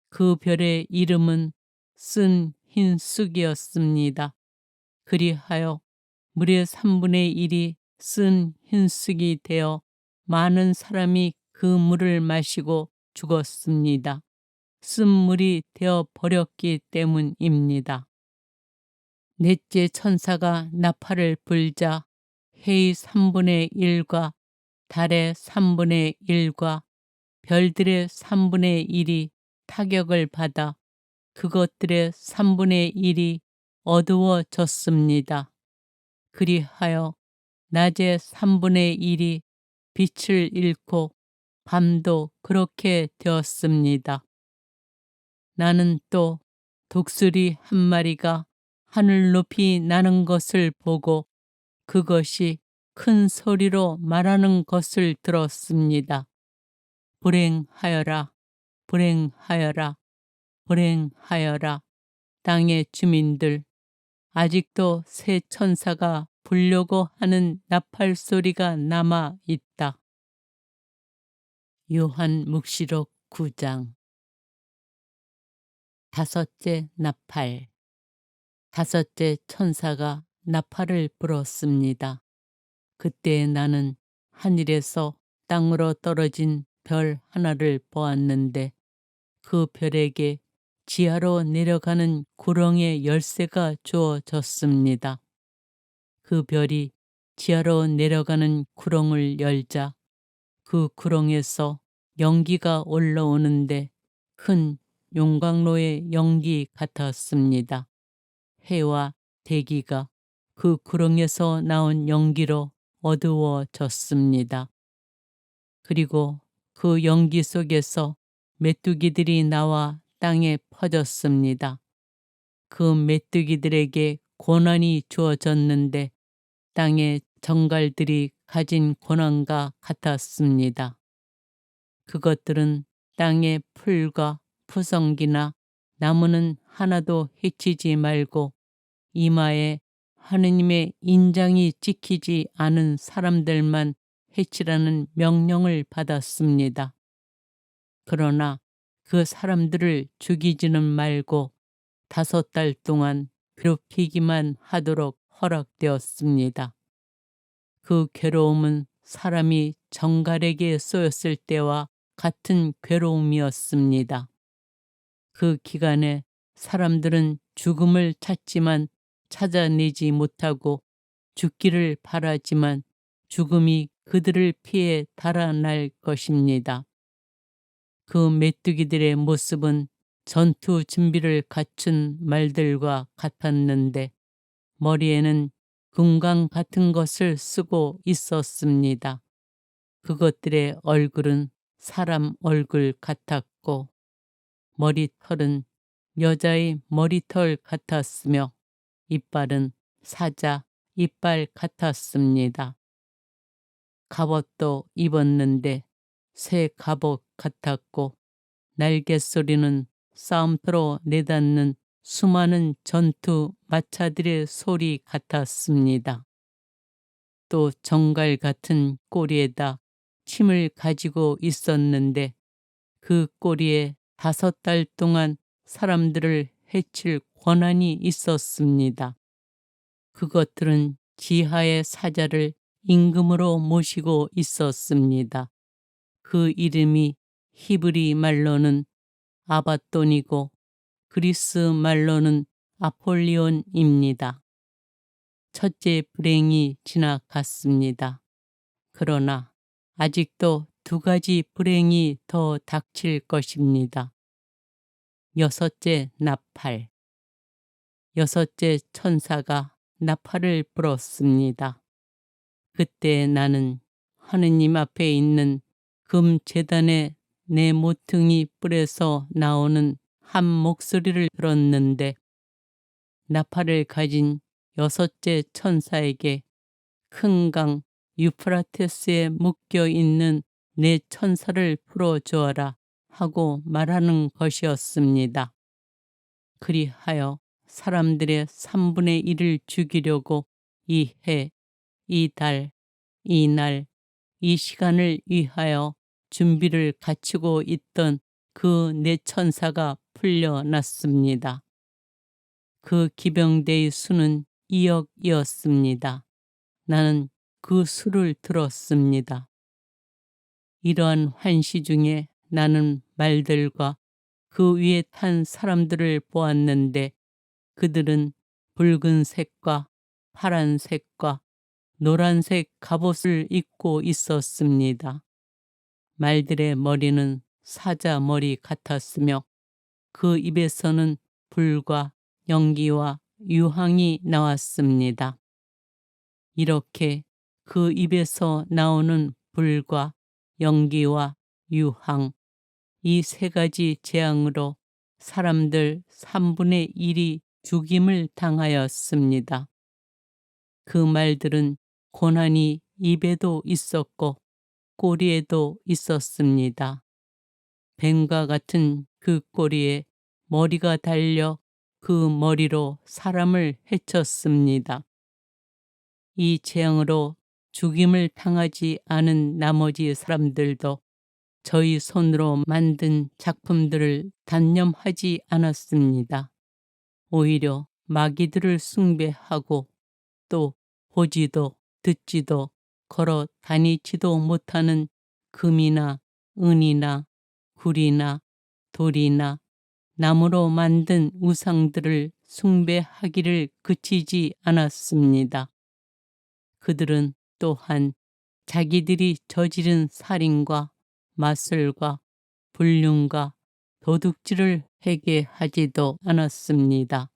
그 별의 이름은 쓴 흰 쑥이었습니다. 그리하여 물의 3분의 1이 쓴 흰 쑥이 되어 많은 사람이 그 물을 마시고 죽었습니다. 쓴 물이 되어 버렸기 때문입니다. 넷째 천사가 나팔을 불자 해의 3분의 1과 달의 3분의 1과 별들의 3분의 1이 타격을 받아 그것들의 3분의 1이 어두워졌습니다. 그리하여 낮의 3분의 1이 빛을 잃고 밤도 그렇게 되었습니다. 나는 또 독수리 한 마리가 하늘 높이 나는 것을 보고 그것이 큰 소리로 말하는 것을 들었습니다. 불행하여라, 불행하여라, 불행하여라. 땅의 주민들, 아직도 새 천사가 불려고 하는 나팔 소리가 남아 있다. 요한묵시록 9장. 다섯째 나팔. 다섯째 천사가 나팔을 불었습니다. 그때 나는 하늘에서 땅으로 떨어진 별 하나를 보았는데 그 별에게 지하로 내려가는 구렁의 열쇠가 주어졌습니다. 그 별이 지하로 내려가는 구렁을 열자 그 구렁에서 연기가 올라오는데 큰 용광로의 연기 같았습니다. 해와 대기가 그 구렁에서 나온 연기로 어두워졌습니다. 그리고 그 연기 속에서 메뚜기들이 나와 땅에 퍼졌습니다. 그 메뚜기들에게 고난이 주어졌는데 땅의 정갈들이 가진 고난과 같았습니다. 그것들은 땅의 풀과 푸성기나 나무는 하나도 해치지 말고 이마에 하느님의 인장이 찍히지 않은 사람들만 해치라는 명령을 받았습니다. 그러나 그 사람들을 죽이지는 말고 5달 동안 괴롭히기만 하도록 허락되었습니다. 그 괴로움은 사람이 정갈에게 쏘였을 때와 같은 괴로움이었습니다. 그 기간에 사람들은 죽음을 찾지만 찾아내지 못하고 죽기를 바라지만 죽음이 그들을 피해 달아날 것입니다. 그 메뚜기들의 모습은 전투 준비를 갖춘 말들과 같았는데 머리에는 금강 같은 것을 쓰고 있었습니다. 그것들의 얼굴은 사람 얼굴 같았고 머리털은 여자의 머리털 같았으며 이빨은 사자 이빨 같았습니다. 갑옷도 입었는데 새 갑옷 같았고 날갯소리는 싸움터로 내닫는 수많은 전투 마차들의 소리 같았습니다. 또 정갈 같은 꼬리에다 침을 가지고 있었는데 그 꼬리에 5달 동안 사람들을 해칠 권한이 있었습니다. 그것들은 지하의 사자를 임금으로 모시고 있었습니다. 그 이름이 히브리 말로는 아바돈이고 그리스 말로는 아폴리온입니다. 첫째 불행이 지나갔습니다. 그러나 아직도 2가지 불행이 더 닥칠 것입니다. 여섯째 나팔. 여섯째 천사가 나팔을 불었습니다. 그때 나는 하느님 앞에 있는 금 제단의 내 모퉁이 뿔에서 나오는 한 목소리를 들었는데 나팔을 가진 여섯째 천사에게 큰 강 유프라테스에 묶여 있는 내 천사를 풀어주어라 하고 말하는 것이었습니다. 그리하여 사람들의 3분의 1을 죽이려고 이 해, 이 달, 이 날, 이 시간을 위하여 준비를 갖추고 있던 그 네 천사가 풀려났습니다. 그 기병대의 수는 2억이었습니다. 나는 그 수를 들었습니다. 이러한 환시 중에 나는 말들과 그 위에 탄 사람들을 보았는데 그들은 붉은색과 파란색과 노란색 갑옷을 입고 있었습니다. 말들의 머리는 사자 머리 같았으며 그 입에서는 불과 연기와 유황이 나왔습니다. 이렇게 그 입에서 나오는 불과 연기와 유황, 이 세 가지 재앙으로 사람들 3분의 1이 죽임을 당하였습니다. 그 말들은 고난이 입에도 있었고 꼬리에도 있었습니다. 뱀과 같은 그 꼬리에 머리가 달려 그 머리로 사람을 해쳤습니다. 이 재앙으로 죽임을 당하지 않은 나머지 사람들도 저희 손으로 만든 작품들을 단념하지 않았습니다. 오히려 마귀들을 숭배하고 또 보지도 듣지도 걸어 다니지도 못하는 금이나 은이나 굴이나 돌이나 나무로 만든 우상들을 숭배하기를 그치지 않았습니다. 그들은 또한 자기들이 저지른 살인과 마술과 불륜과 도둑질을 회개하지도 않았습니다.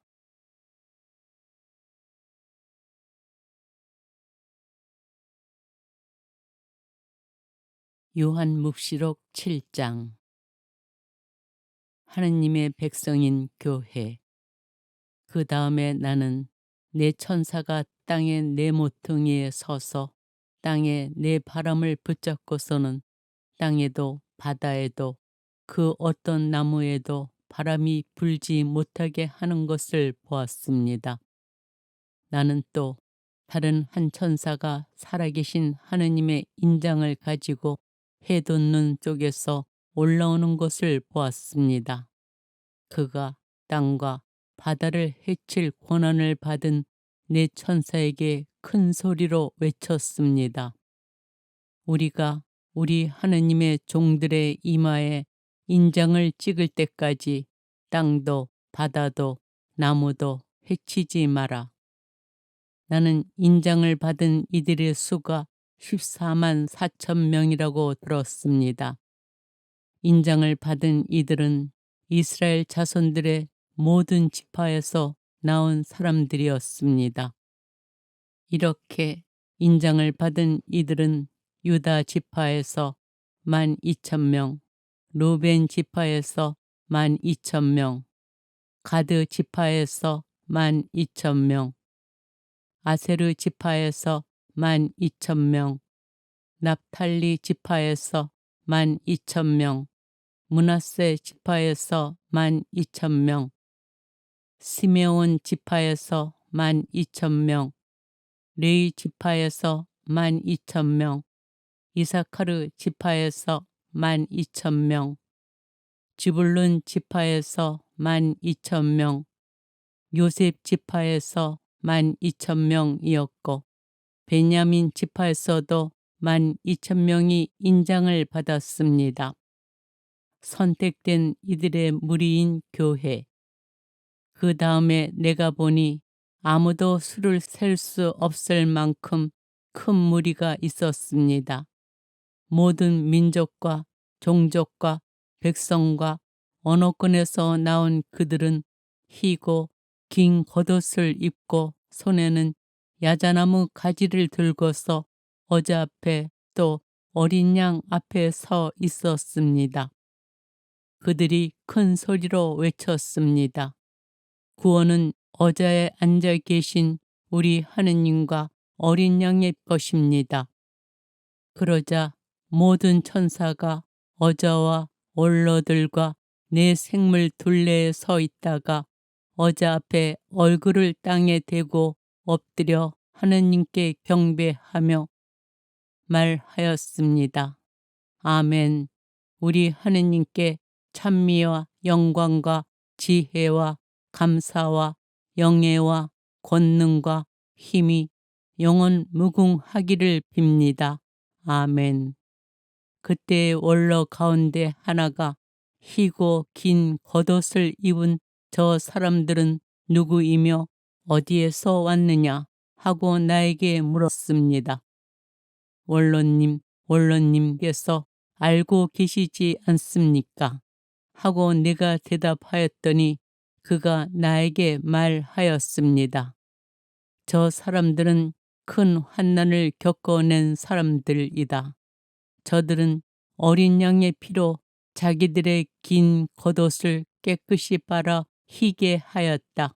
요한묵시록 7장. 하느님의 백성인 교회. 그 다음에 나는 내 천사가 땅의 네 모퉁이에 서서 땅에 네 바람을 붙잡고서는 땅에도 바다에도 그 어떤 나무에도 바람이 불지 못하게 하는 것을 보았습니다. 나는 또 다른 한 천사가 살아계신 하느님의 인장을 가지고 해 돋는 쪽에서 올라오는 것을 보았습니다. 그가 땅과 바다를 해칠 권한을 받은 네 천사에게 큰 소리로 외쳤습니다. 우리가 우리 하느님의 종들의 이마에 인장을 찍을 때까지 땅도 바다도 나무도 해치지 마라. 나는 인장을 받은 이들의 수가 14만 4천 명이라고 들었습니다. 인장을 받은 이들은 이스라엘 자손들의 모든 지파에서 나온 사람들이었습니다. 이렇게 인장을 받은 이들은 유다 지파에서 12,000명, 루벤 지파에서 12,000명, 가드 지파에서 12,000명, 아세르 지파에서 12,000명, 납탈리 지파에서 12,000명, 므낫세 지파에서 12,000명, 시메온 지파에서 12,000명, 레위 지파에서 12,000명, 이사카르 지파에서 12,000명, 지불룬 지파에서 12,000명, 요셉 지파에서 12,000명이었고 베냐민 지파에서도 12,000명이 인장을 받았습니다. 선택된 이들의 무리인 교회. 그 다음에 내가 보니 아무도 수를 셀 수 없을 만큼 큰 무리가 있었습니다. 모든 민족과 종족과 백성과 언어권에서 나온 그들은 희고 긴 겉옷을 입고 손에는 야자나무 가지를 들고서 어제 앞에 또 어린 양 앞에 서 있었습니다. 그들이 큰 소리로 외쳤습니다. 구원은 어자에 앉아 계신 우리 하느님과 어린 양의 것입니다. 그러자 모든 천사가 어자와 원로들과 내 생물 둘레에 서 있다가 어자 앞에 얼굴을 땅에 대고 엎드려 하느님께 경배하며 말하였습니다. 아멘. 우리 하느님께 찬미와 영광과 지혜와 감사와 영예와 권능과 힘이 영원 무궁하기를 빕니다. 아멘. 그때 원로 가운데 하나가 희고 긴 겉옷을 입은 저 사람들은 누구이며 어디에서 왔느냐 하고 나에게 물었습니다. 원로님께서 알고 계시지 않습니까? 하고 내가 대답하였더니 그가 나에게 말하였습니다. 저 사람들은 큰 환난을 겪어낸 사람들이다. 저들은 어린 양의 피로 자기들의 긴 겉옷을 깨끗이 빨아 희게 하였다.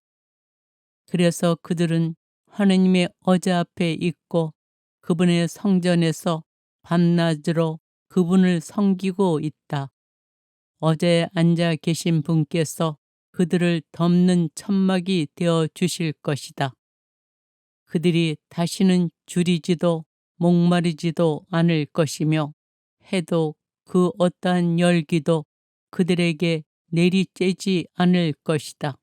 그래서 그들은 하느님의 어자 앞에 있고 그분의 성전에서 밤낮으로 그분을 섬기고 있다. 어제에 앉아 계신 분께서 그들을 덮는 천막이 되어 주실 것이다. 그들이 다시는 줄이지도 목마르지도 않을 것이며 해도 그 어떠한 열기도 그들에게 내리쬐지 않을 것이다.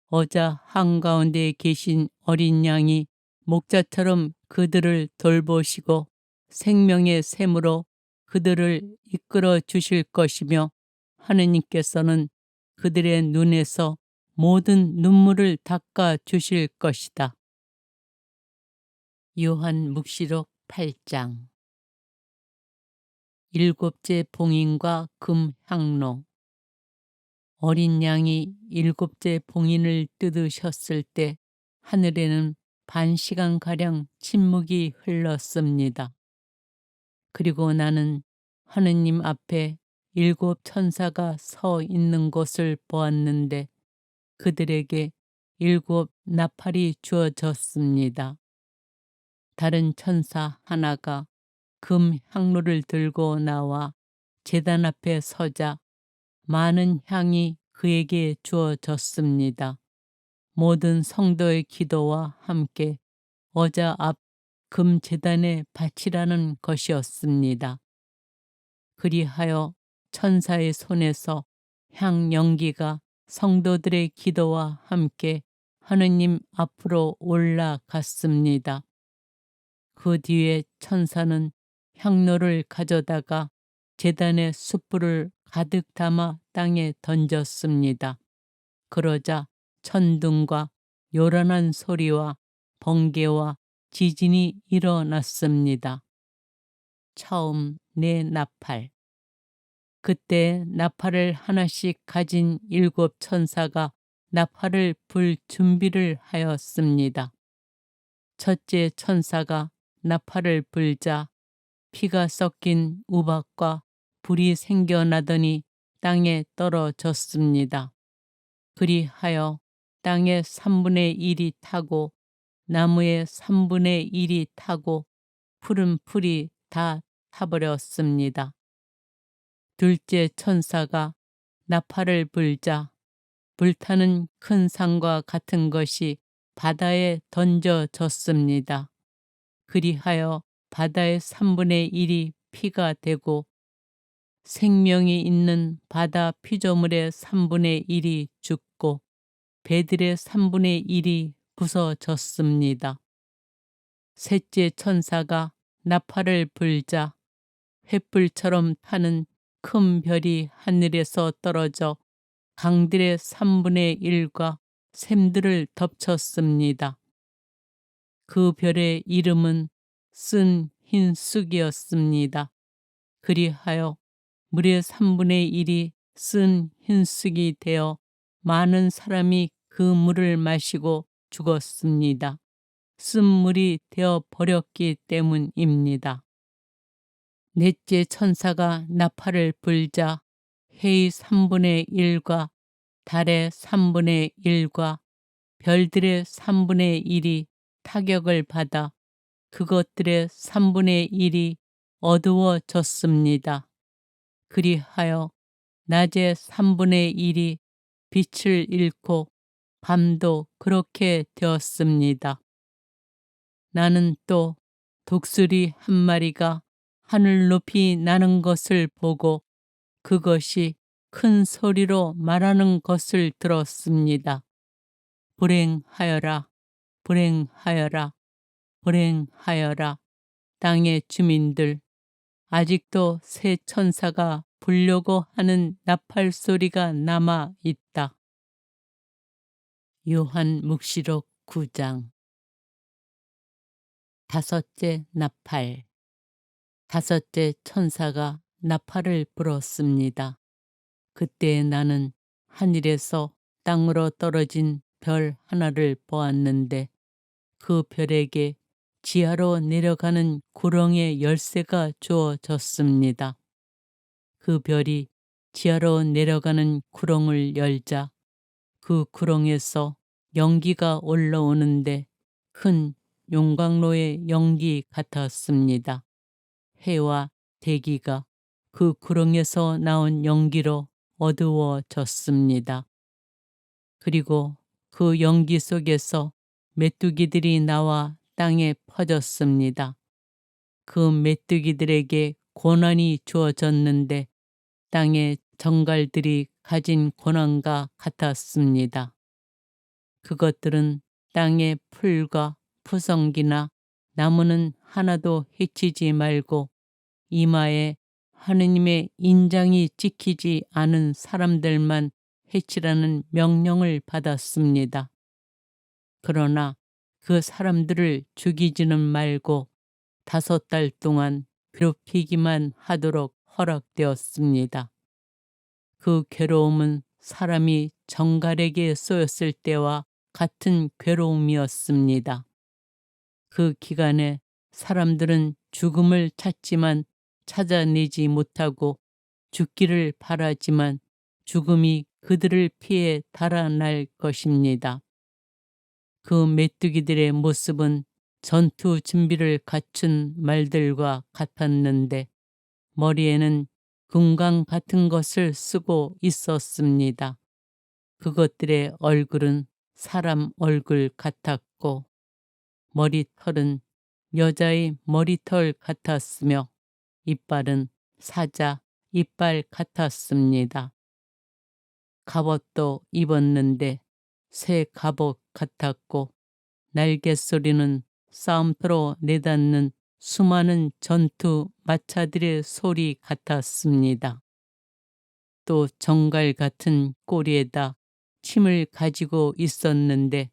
어자 한가운데에 계신 어린 양이 목자처럼 그들을 돌보시고 생명의 샘으로 그들을 이끌어 주실 것이며 하느님께서는 그들의 눈에서 모든 눈물을 닦아 주실 것이다. 요한묵시록 8장. 일곱째 봉인과 금 향로. 어린 양이 일곱째 봉인을 뜯으셨을 때 하늘에는 반 시간가량 침묵이 흘렀습니다. 그리고 나는 하느님 앞에 일곱 천사가 서 있는 것을 보았는데 그들에게 일곱 나팔이 주어졌습니다. 다른 천사 하나가 금 향로를 들고 나와 제단 앞에 서자 많은 향이 그에게 주어졌습니다. 모든 성도의 기도와 함께 어자 앞 금제단에 바치라는 것이었습니다. 그리하여 천사의 손에서 향 연기가 성도들의 기도와 함께 하느님 앞으로 올라갔습니다. 그 뒤에 천사는 향로를 가져다가 제단의 숯불을 가득 담아 땅에 던졌습니다. 그러자 천둥과 요란한 소리와 번개와 지진이 일어났습니다. 처음 네 나팔. 그때 나팔을 하나씩 가진 일곱 천사가 나팔을 불 준비를 하였습니다. 첫째 천사가 나팔을 불자 피가 섞인 우박과 불이 생겨나더니 땅에 떨어졌습니다. 그리하여 땅의 3분의 1이 타고 나무의 3분의 1이 타고 푸른 풀이 다 타버렸습니다. 둘째 천사가 나팔을 불자 불타는 큰 산과 같은 것이 바다에 던져졌습니다. 그리하여 바다의 3분의 1이 피가 되고 생명이 있는 바다 피조물의 3분의 1이 죽고 배들의 3분의 1이 부서졌습니다. 셋째 천사가 나팔을 불자 횃불처럼 타는 큰 별이 하늘에서 떨어져 강들의 3분의 1과 샘들을 덮쳤습니다. 그 별의 이름은 쓴 흰 쑥이었습니다. 그리하여 물의 3분의 1이 쓴 흰 쑥이 되어 많은 사람이 그 물을 마시고 죽었습니다. 쓴물이 되어 버렸기 때문입니다. 넷째 천사가 나팔을 불자 해의 3분의 1과 달의 3분의 1과 별들의 3분의 1이 타격을 받아 그것들의 3분의 1이 어두워졌습니다. 그리하여 낮의 3분의 1이 빛을 잃고 밤도 그렇게 되었습니다. 나는 또 독수리 한 마리가 하늘 높이 나는 것을 보고 그것이 큰 소리로 말하는 것을 들었습니다. 불행하여라, 불행하여라, 불행하여라. 땅의 주민들, 아직도 새 천사가 불려고 하는 나팔 소리가 남아 있다. 요한 묵시록 9장. 다섯째 나팔. 다섯째 천사가 나팔을 불었습니다. 그때 나는 하늘에서 땅으로 떨어진 별 하나를 보았는데 그 별에게 지하로 내려가는 구렁의 열쇠가 주어졌습니다. 그 별이 지하로 내려가는 구렁을 열자 그 구렁에서 연기가 올라오는데 큰 용광로의 연기 같았습니다. 해와 대기가 그 구렁에서 나온 연기로 어두워졌습니다. 그리고 그 연기 속에서 메뚜기들이 나와 땅에 퍼졌습니다. 그 메뚜기들에게 고난이 주어졌는데 땅의 정갈들이 가진 고난과 같았습니다. 그것들은 땅의 풀과 푸성기나 나무는 하나도 해치지 말고 이마에 하느님의 인장이 찍히지 않은 사람들만 해치라는 명령을 받았습니다. 그러나 그 사람들을 죽이지는 말고 5달 동안 괴롭히기만 하도록 허락되었습니다. 그 괴로움은 사람이 정갈에게 쏘였을 때와 같은 괴로움이었습니다. 그 기간에 사람들은 죽음을 찾지만 찾아내지 못하고 죽기를 바라지만 죽음이 그들을 피해 달아날 것입니다. 그 메뚜기들의 모습은 전투 준비를 갖춘 말들과 같았는데 머리에는 금강 같은 것을 쓰고 있었습니다. 그것들의 얼굴은 사람 얼굴 같았고 머리털은 여자의 머리털 같았으며 이빨은 사자 이빨 같았습니다. 갑옷도 입었는데 새 갑옷 같았고 날개 소리는 싸움터로 내닫는 수많은 전투 마차들의 소리 같았습니다. 또 정갈 같은 꼬리에다 침을 가지고 있었는데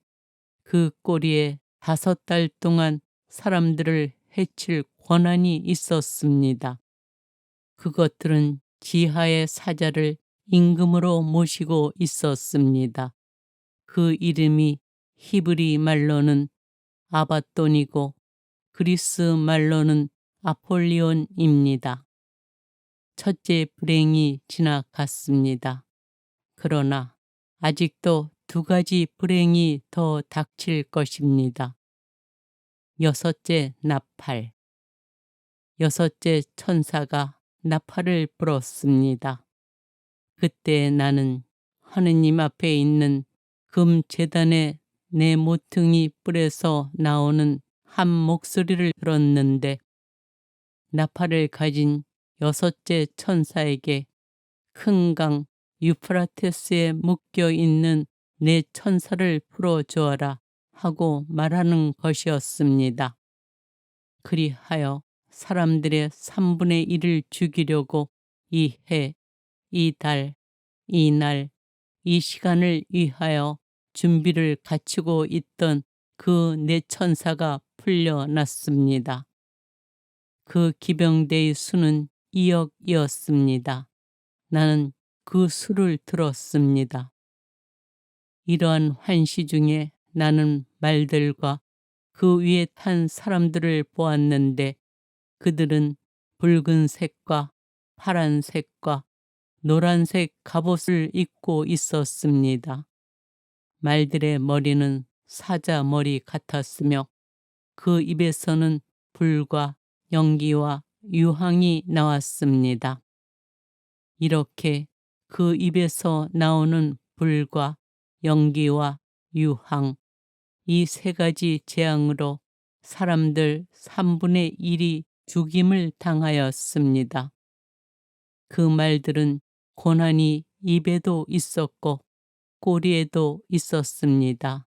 그 꼬리에 5달 동안 사람들을 해칠 권한이 있었습니다. 그것들은 지하의 사자를 임금으로 모시고 있었습니다. 그 이름이 히브리 말로는 아바돈이고 그리스 말로는 아폴리온입니다. 첫째 불행이 지나갔습니다. 그러나 아직도 2가지 불행이 더 닥칠 것입니다. 여섯째 나팔. 여섯째 천사가 나팔을 불었습니다. 그때 나는 하느님 앞에 있는 금 제단의 내 모퉁이 뿔에서 나오는 한 목소리를 들었는데 나팔을 가진 여섯째 천사에게 큰 강 유프라테스에 묶여 있는 내 천사를 풀어주어라 하고 말하는 것이었습니다. 그리하여 사람들의 3분의 1을 죽이려고 이 해, 이 달, 이 날, 이 시간을 위하여 준비를 갖추고 있던 그 네 천사가 풀려났습니다. 그 기병대의 수는 2억이었습니다. 나는 그 수를 들었습니다. 이러한 환시 중에 나는 말들과 그 위에 탄 사람들을 보았는데 그들은 붉은색과 파란색과 노란색 갑옷을 입고 있었습니다. 말들의 머리는 사자 머리 같았으며 그 입에서는 불과 연기와 유황이 나왔습니다. 이렇게 그 입에서 나오는 불과 연기와 유황, 이 세 가지 재앙으로 사람들 3분의 1이 죽임을 당하였습니다. 그 말들은 고난이 입에도 있었고 꼬리에도 있었습니다.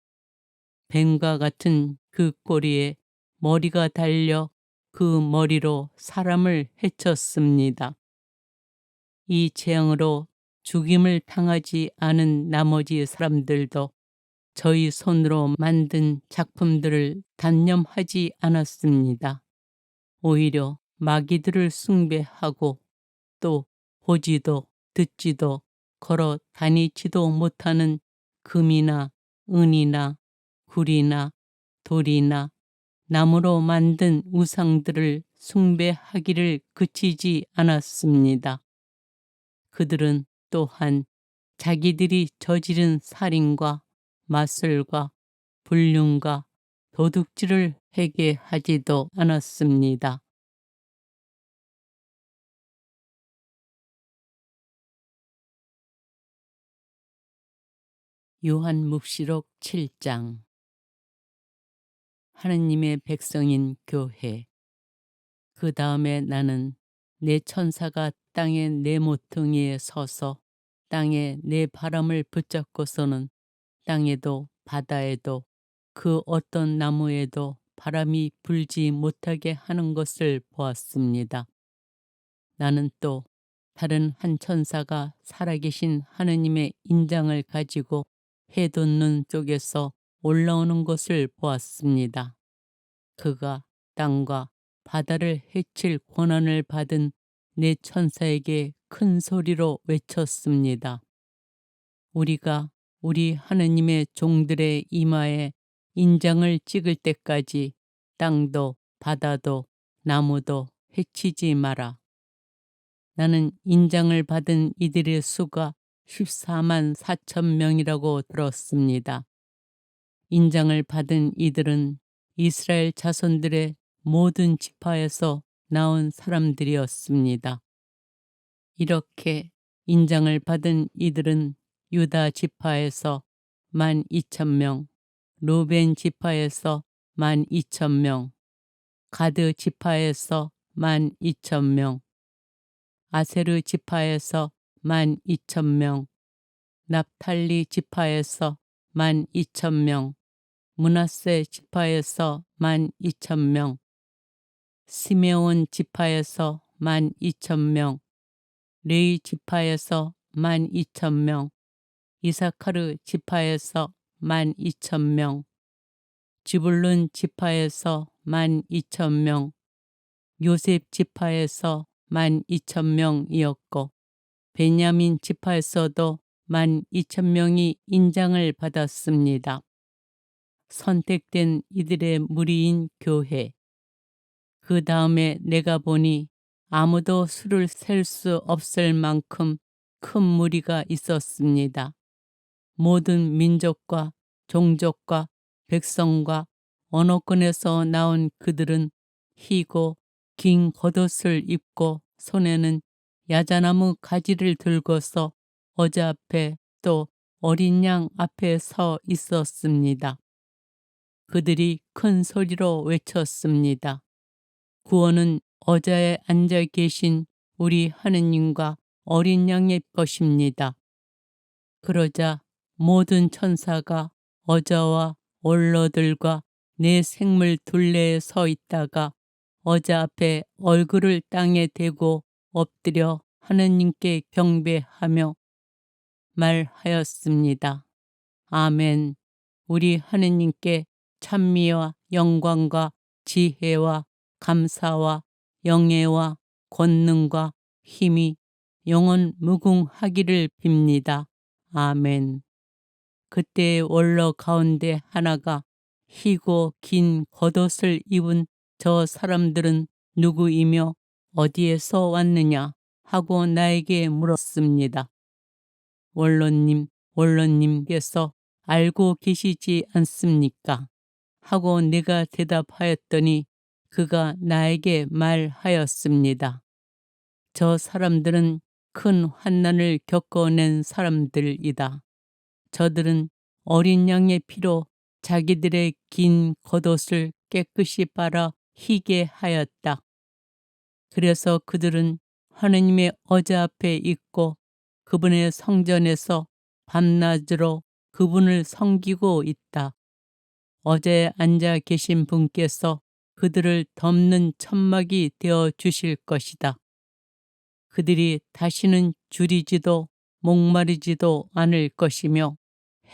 뱀과 같은 그 꼬리에 머리가 달려 그 머리로 사람을 해쳤습니다. 이 재앙으로 죽임을 당하지 않은 나머지 사람들도 저희 손으로 만든 작품들을 단념하지 않았습니다. 오히려 마귀들을 숭배하고 또 보지도 듣지도 걸어 다니지도 못하는 금이나 은이나 굴이나 돌이나 나무로 만든 우상들을 숭배하기를 그치지 않았습니다. 그들은 또한 자기들이 저지른 살인과 마술과 불륜과 도둑질을 회개하지도 않았습니다. 요한묵시록 7장. 하느님의 백성인 교회. 그 다음에 나는 내 천사가 땅의 네 모퉁이에 서서 땅에 네 바람을 붙잡고서는 땅에도 바다에도 그 어떤 나무에도 바람이 불지 못하게 하는 것을 보았습니다. 나는 또 다른 한 천사가 살아계신 하느님의 인장을 가지고 해 돋는 쪽에서 올라오는 것을 보았습니다. 그가 땅과 바다를 해칠 권한을 받은 네 천사에게 큰 소리로 외쳤습니다. 우리가 우리 하느님의 종들의 이마에 인장을 찍을 때까지 땅도 바다도 나무도 해치지 마라. 나는 인장을 받은 이들의 수가 14만 4천 명이라고 들었습니다. 인장을 받은 이들은 이스라엘 자손들의 모든 지파에서 나온 사람들이었습니다. 이렇게 인장을 받은 이들은 유다 지파에서 12,000명, 루벤 지파에서 12,000명, 가드 지파에서 12,000명, 아세르 지파에서 12,000명, 납탈리 지파에서 12,000명, 므낫세 지파에서 12,000명, 시메온 지파에서 12,000명, 레위 지파에서 12,000명, 이사카르 지파에서 12,000명, 지불룬 지파에서 12,000명, 요셉 지파에서 12,000명이었고 베냐민 지파에서도 12,000명이 인장을 받았습니다. 선택된 이들의 무리인 교회. 그 다음에 내가 보니 아무도 수를 셀 수 없을 만큼 큰 무리가 있었습니다. 모든 민족과 종족과 백성과 언어권에서 나온 그들은 희고 긴 겉옷을 입고 손에는 야자나무 가지를 들고서 어제 앞에 또 어린 양 앞에 서 있었습니다. 그들이 큰 소리로 외쳤습니다. 구원은 어자에 앉아 계신 우리 하느님과 어린 양의 것입니다. 그러자 모든 천사가 어자와 원로들과 네 생물 둘레에 서 있다가 어자 앞에 얼굴을 땅에 대고 엎드려 하느님께 경배하며 말하였습니다. 아멘. 우리 하느님께 찬미와 영광과 지혜와 감사와 영예와 권능과 힘이 영원 무궁하기를 빕니다. 아멘. 그때의 원로 가운데 하나가 희고 긴 겉옷을 입은 저 사람들은 누구이며 어디에서 왔느냐 하고 나에게 물었습니다. 원로님께서 알고 계시지 않습니까? 하고 내가 대답하였더니 그가 나에게 말하였습니다. 저 사람들은 큰 환난을 겪어낸 사람들이다. 저들은 어린 양의 피로 자기들의 긴 겉옷을 깨끗이 빨아 희게 하였다. 그래서 그들은 하느님의 어제 앞에 있고 그분의 성전에서 밤낮으로 그분을 섬기고 있다. 어제 앉아 계신 분께서 그들을 덮는 천막이 되어 주실 것이다. 그들이 다시는 줄이지도 목마르지도 않을 것이며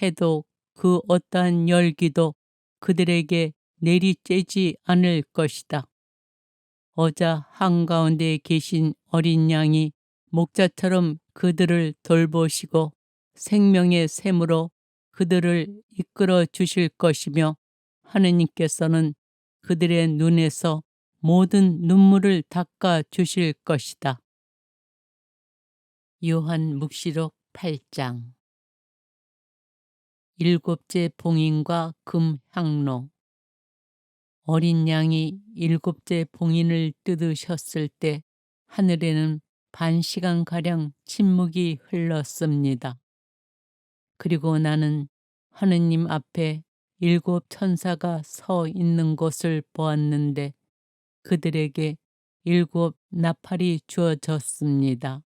해도 그 어떠한 열기도 그들에게 내리쬐지 않을 것이다. 어자 한가운데 계신 어린 양이 목자처럼 그들을 돌보시고 생명의 샘으로 그들을 이끌어 주실 것이며 하느님께서는 그들의 눈에서 모든 눈물을 닦아 주실 것이다. 요한 묵시록 8장. 일곱째 봉인과 금 향로. 어린 양이 일곱째 봉인을 뜯으셨을 때 하늘에는 반시간가량 침묵이 흘렀습니다. 그리고 나는 하느님 앞에 일곱 천사가 서 있는 곳을 보았는데 그들에게 일곱 나팔이 주어졌습니다.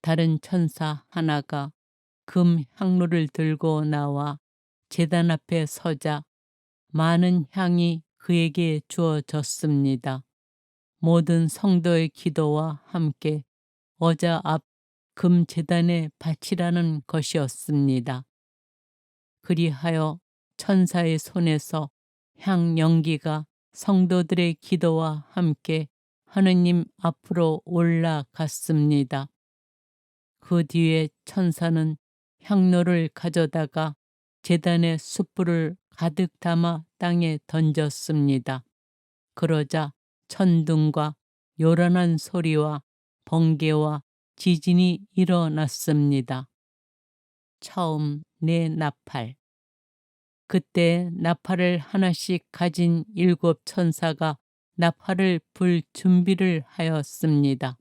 다른 천사 하나가 금 향로를 들고 나와 제단 앞에 서자 많은 향이 그에게 주어졌습니다. 모든 성도의 기도와 함께 어자 앞 금제단에 바치라는 것이었습니다. 그리하여 천사의 손에서 향 연기가 성도들의 기도와 함께 하느님 앞으로 올라갔습니다. 그 뒤에 천사는 향로를 가져다가 제단의 숯불을 가득 담아 땅에 던졌습니다. 그러자 천둥과 요란한 소리와 번개와 지진이 일어났습니다. 처음 네 나팔. 그때 나팔을 하나씩 가진 일곱 천사가 나팔을 불 준비를 하였습니다.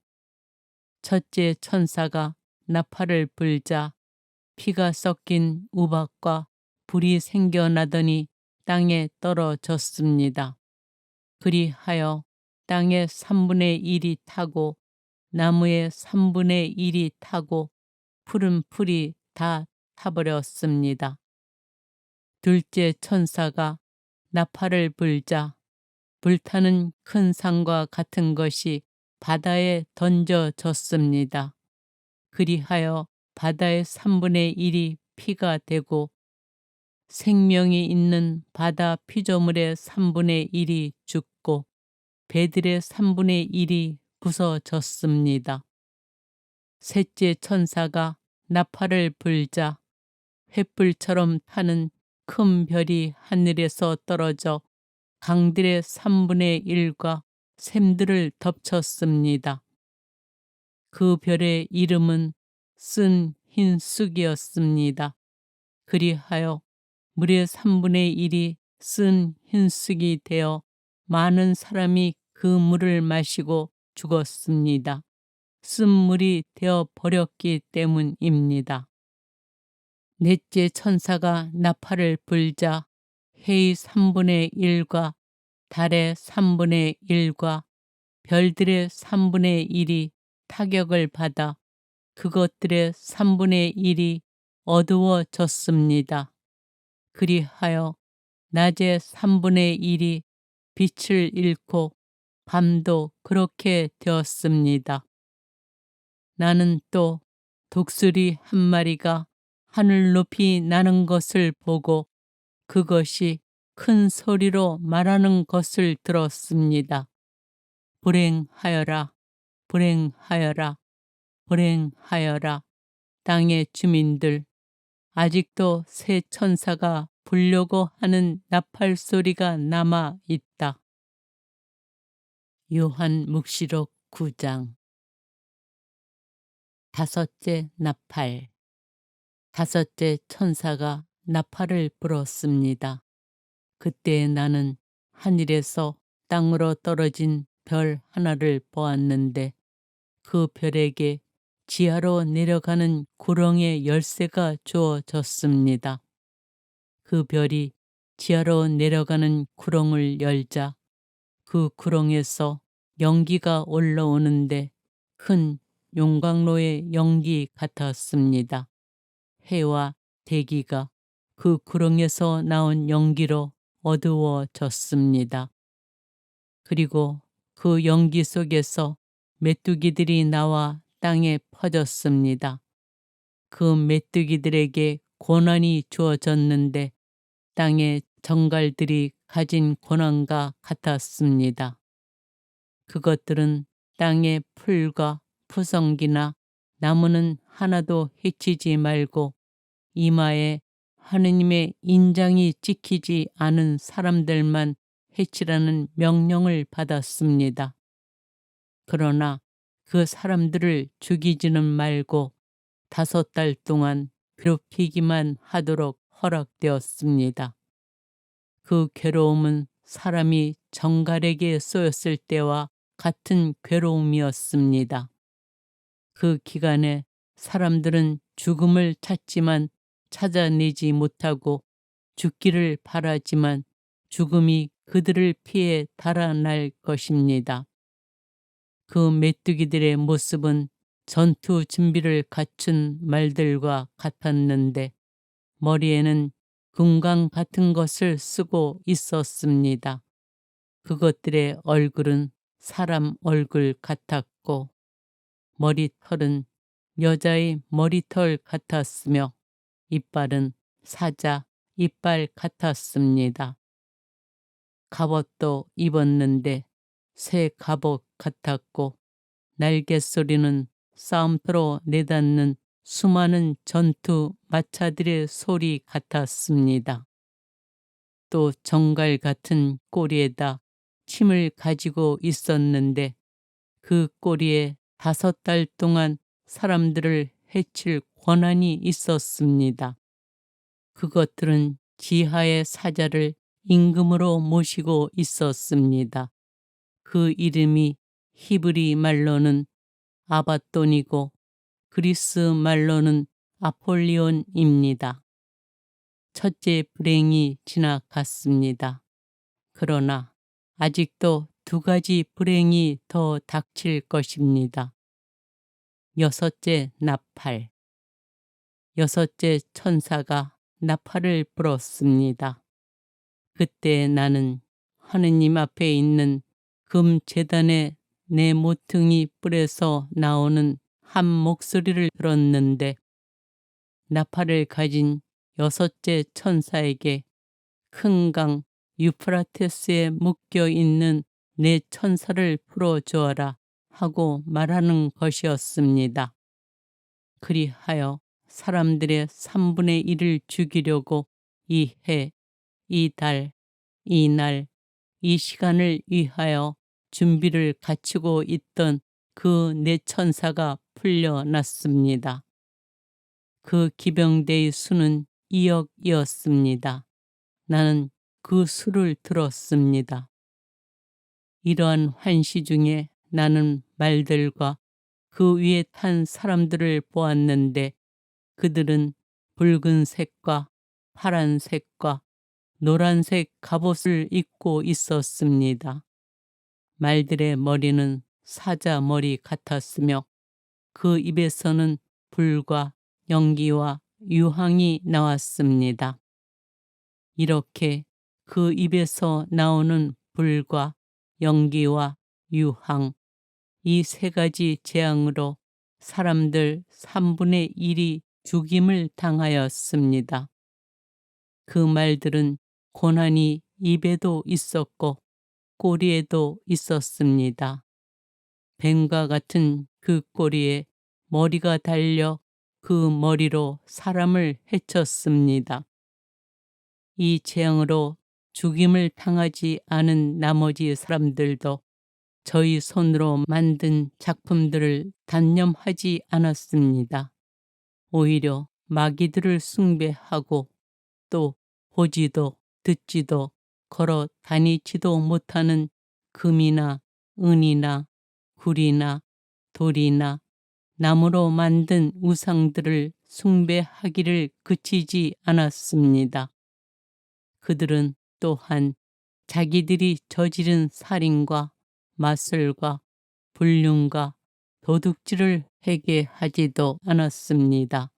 첫째 천사가 나팔을 불자 피가 섞인 우박과 불이 생겨나더니 땅에 떨어졌습니다. 그리하여 땅의 3분의 1이 타고 나무의 3분의 1이 타고 푸른 풀이 다 타버렸습니다. 둘째 천사가 나팔을 불자 불타는 큰 산과 같은 것이 바다에 던져졌습니다. 그리하여 바다의 3분의 1이 피가 되고 생명이 있는 바다 피조물의 3분의 1이 죽고 배들의 3분의 1이 부서졌습니다. 셋째 천사가 나팔을 불자 횃불처럼 타는 큰 별이 하늘에서 떨어져 강들의 3분의 1과 샘들을 덮쳤습니다. 그 별의 이름은 쓴 흰 쑥이었습니다. 그리하여 물의 3분의 1이 쓴 흰 쑥이 되어 많은 사람이 그 물을 마시고 죽었습니다. 쓴 물이 되어 버렸기 때문입니다. 넷째 천사가 나팔을 불자 해의 3분의 1과 달의 3분의 1과 별들의 3분의 1이 타격을 받아 그것들의 3분의 1이 어두워졌습니다. 그리하여 낮의 3분의 1이 빛을 잃고 밤도 그렇게 되었습니다. 나는 또 독수리 한 마리가 하늘 높이 나는 것을 보고 그것이 큰 소리로 말하는 것을 들었습니다. 불행하여라, 불행하여라, 불행하여라. 땅의 주민들, 아직도 새 천사가 불려고 하는 나팔 소리가 남아 있다. 요한 묵시록 9장. 다섯째 나팔. 다섯째 천사가 나팔을 불었습니다. 그때 나는 하늘에서 땅으로 떨어진 별 하나를 보았는데 그 별에게 지하로 내려가는 구렁의 열쇠가 주어졌습니다. 그 별이 지하로 내려가는 구렁을 열자 그 구렁에서 연기가 올라오는데 큰 용광로의 연기 같았습니다. 해와 대기가 그 구렁에서 나온 연기로 어두워졌습니다. 그리고 그 연기 속에서 메뚜기들이 나와 땅에 퍼졌습니다. 그 메뚜기들에게 고난이 주어졌는데 땅의 정갈들이 가진 고난과 같았습니다. 그것들은 땅의 풀과 푸성기나 나무는 하나도 해치지 말고 이마에 하느님의 인장이 찍히지 않은 사람들만 해치라는 명령을 받았습니다. 그러나 그 사람들을 죽이지는 말고 5달 동안 괴롭히기만 하도록 허락되었습니다. 그 괴로움은 사람이 정갈에게 쏘였을 때와 같은 괴로움이었습니다. 그 기간에 사람들은 죽음을 찾지만 찾아내지 못하고 죽기를 바라지만 죽음이 그들을 피해 달아날 것입니다. 그 메뚜기들의 모습은 전투 준비를 갖춘 말들과 같았는데 머리에는 금강 같은 것을 쓰고 있었습니다. 그것들의 얼굴은 사람 얼굴 같았고 머리털은 여자의 머리털 같았으며 이빨은 사자 이빨 같았습니다. 갑옷도 입었는데 새 갑옷 같았고 날개 소리는 싸움터로 내닫는 수많은 전투 마차들의 소리 같았습니다. 또 정갈 같은 꼬리에다 침을 가지고 있었는데 그 꼬리에 5달 동안 사람들을 해칠 권한이 있었습니다. 그것들은 지하의 사자를 임금으로 모시고 있었습니다. 그 이름이 히브리 말로는 아바돈이고 그리스 말로는 아폴리온입니다. 첫째 불행이 지나갔습니다. 그러나 아직도 2가지 불행이 더 닥칠 것입니다. 6째 나팔. 6째 천사가 나팔을 불었습니다. 그때 나는 하느님 앞에 있는 금 제단의 내 모퉁이 뿔에서 나오는 한 목소리를 들었는데 나팔을 가진 6째 천사에게 큰 강 유프라테스에 묶여 있는 내 천사를 풀어주어라 하고 말하는 것이었습니다. 그리하여 사람들의 3분의 1을 죽이려고 이 해, 이 달, 이 날, 이 시간을 위하여 준비를 갖추고 있던 그 내 천사가 풀려났습니다. 그 기병대의 수는 2억이었습니다. 나는 그 수를 들었습니다. 이러한 환시 중에 나는 말들과 그 위에 탄 사람들을 보았는데 그들은 붉은색과 파란색과 노란색 갑옷을 입고 있었습니다. 말들의 머리는 사자 머리 같았으며 그 입에서는 불과 연기와 유황이 나왔습니다. 이렇게 그 입에서 나오는 불과 연기와 유황, 이 3가지 재앙으로 사람들 3분의 1이 죽임을 당하였습니다. 그 말들은 고난이 입에도 있었고 꼬리에도 있었습니다. 뱀과 같은 그 꼬리에 머리가 달려 그 머리로 사람을 해쳤습니다. 이 재앙으로 죽임을 당하지 않은 나머지 사람들도 저희 손으로 만든 작품들을 단념하지 않았습니다. 오히려 마귀들을 숭배하고 또 보지도 듣지도 걸어 다니지도 못하는 금이나 은이나 굴이나 돌이나 나무로 만든 우상들을 숭배하기를 그치지 않았습니다. 그들은 또한 자기들이 저지른 살인과 마술과 불륜과 도둑질을 회개하지도 않았습니다.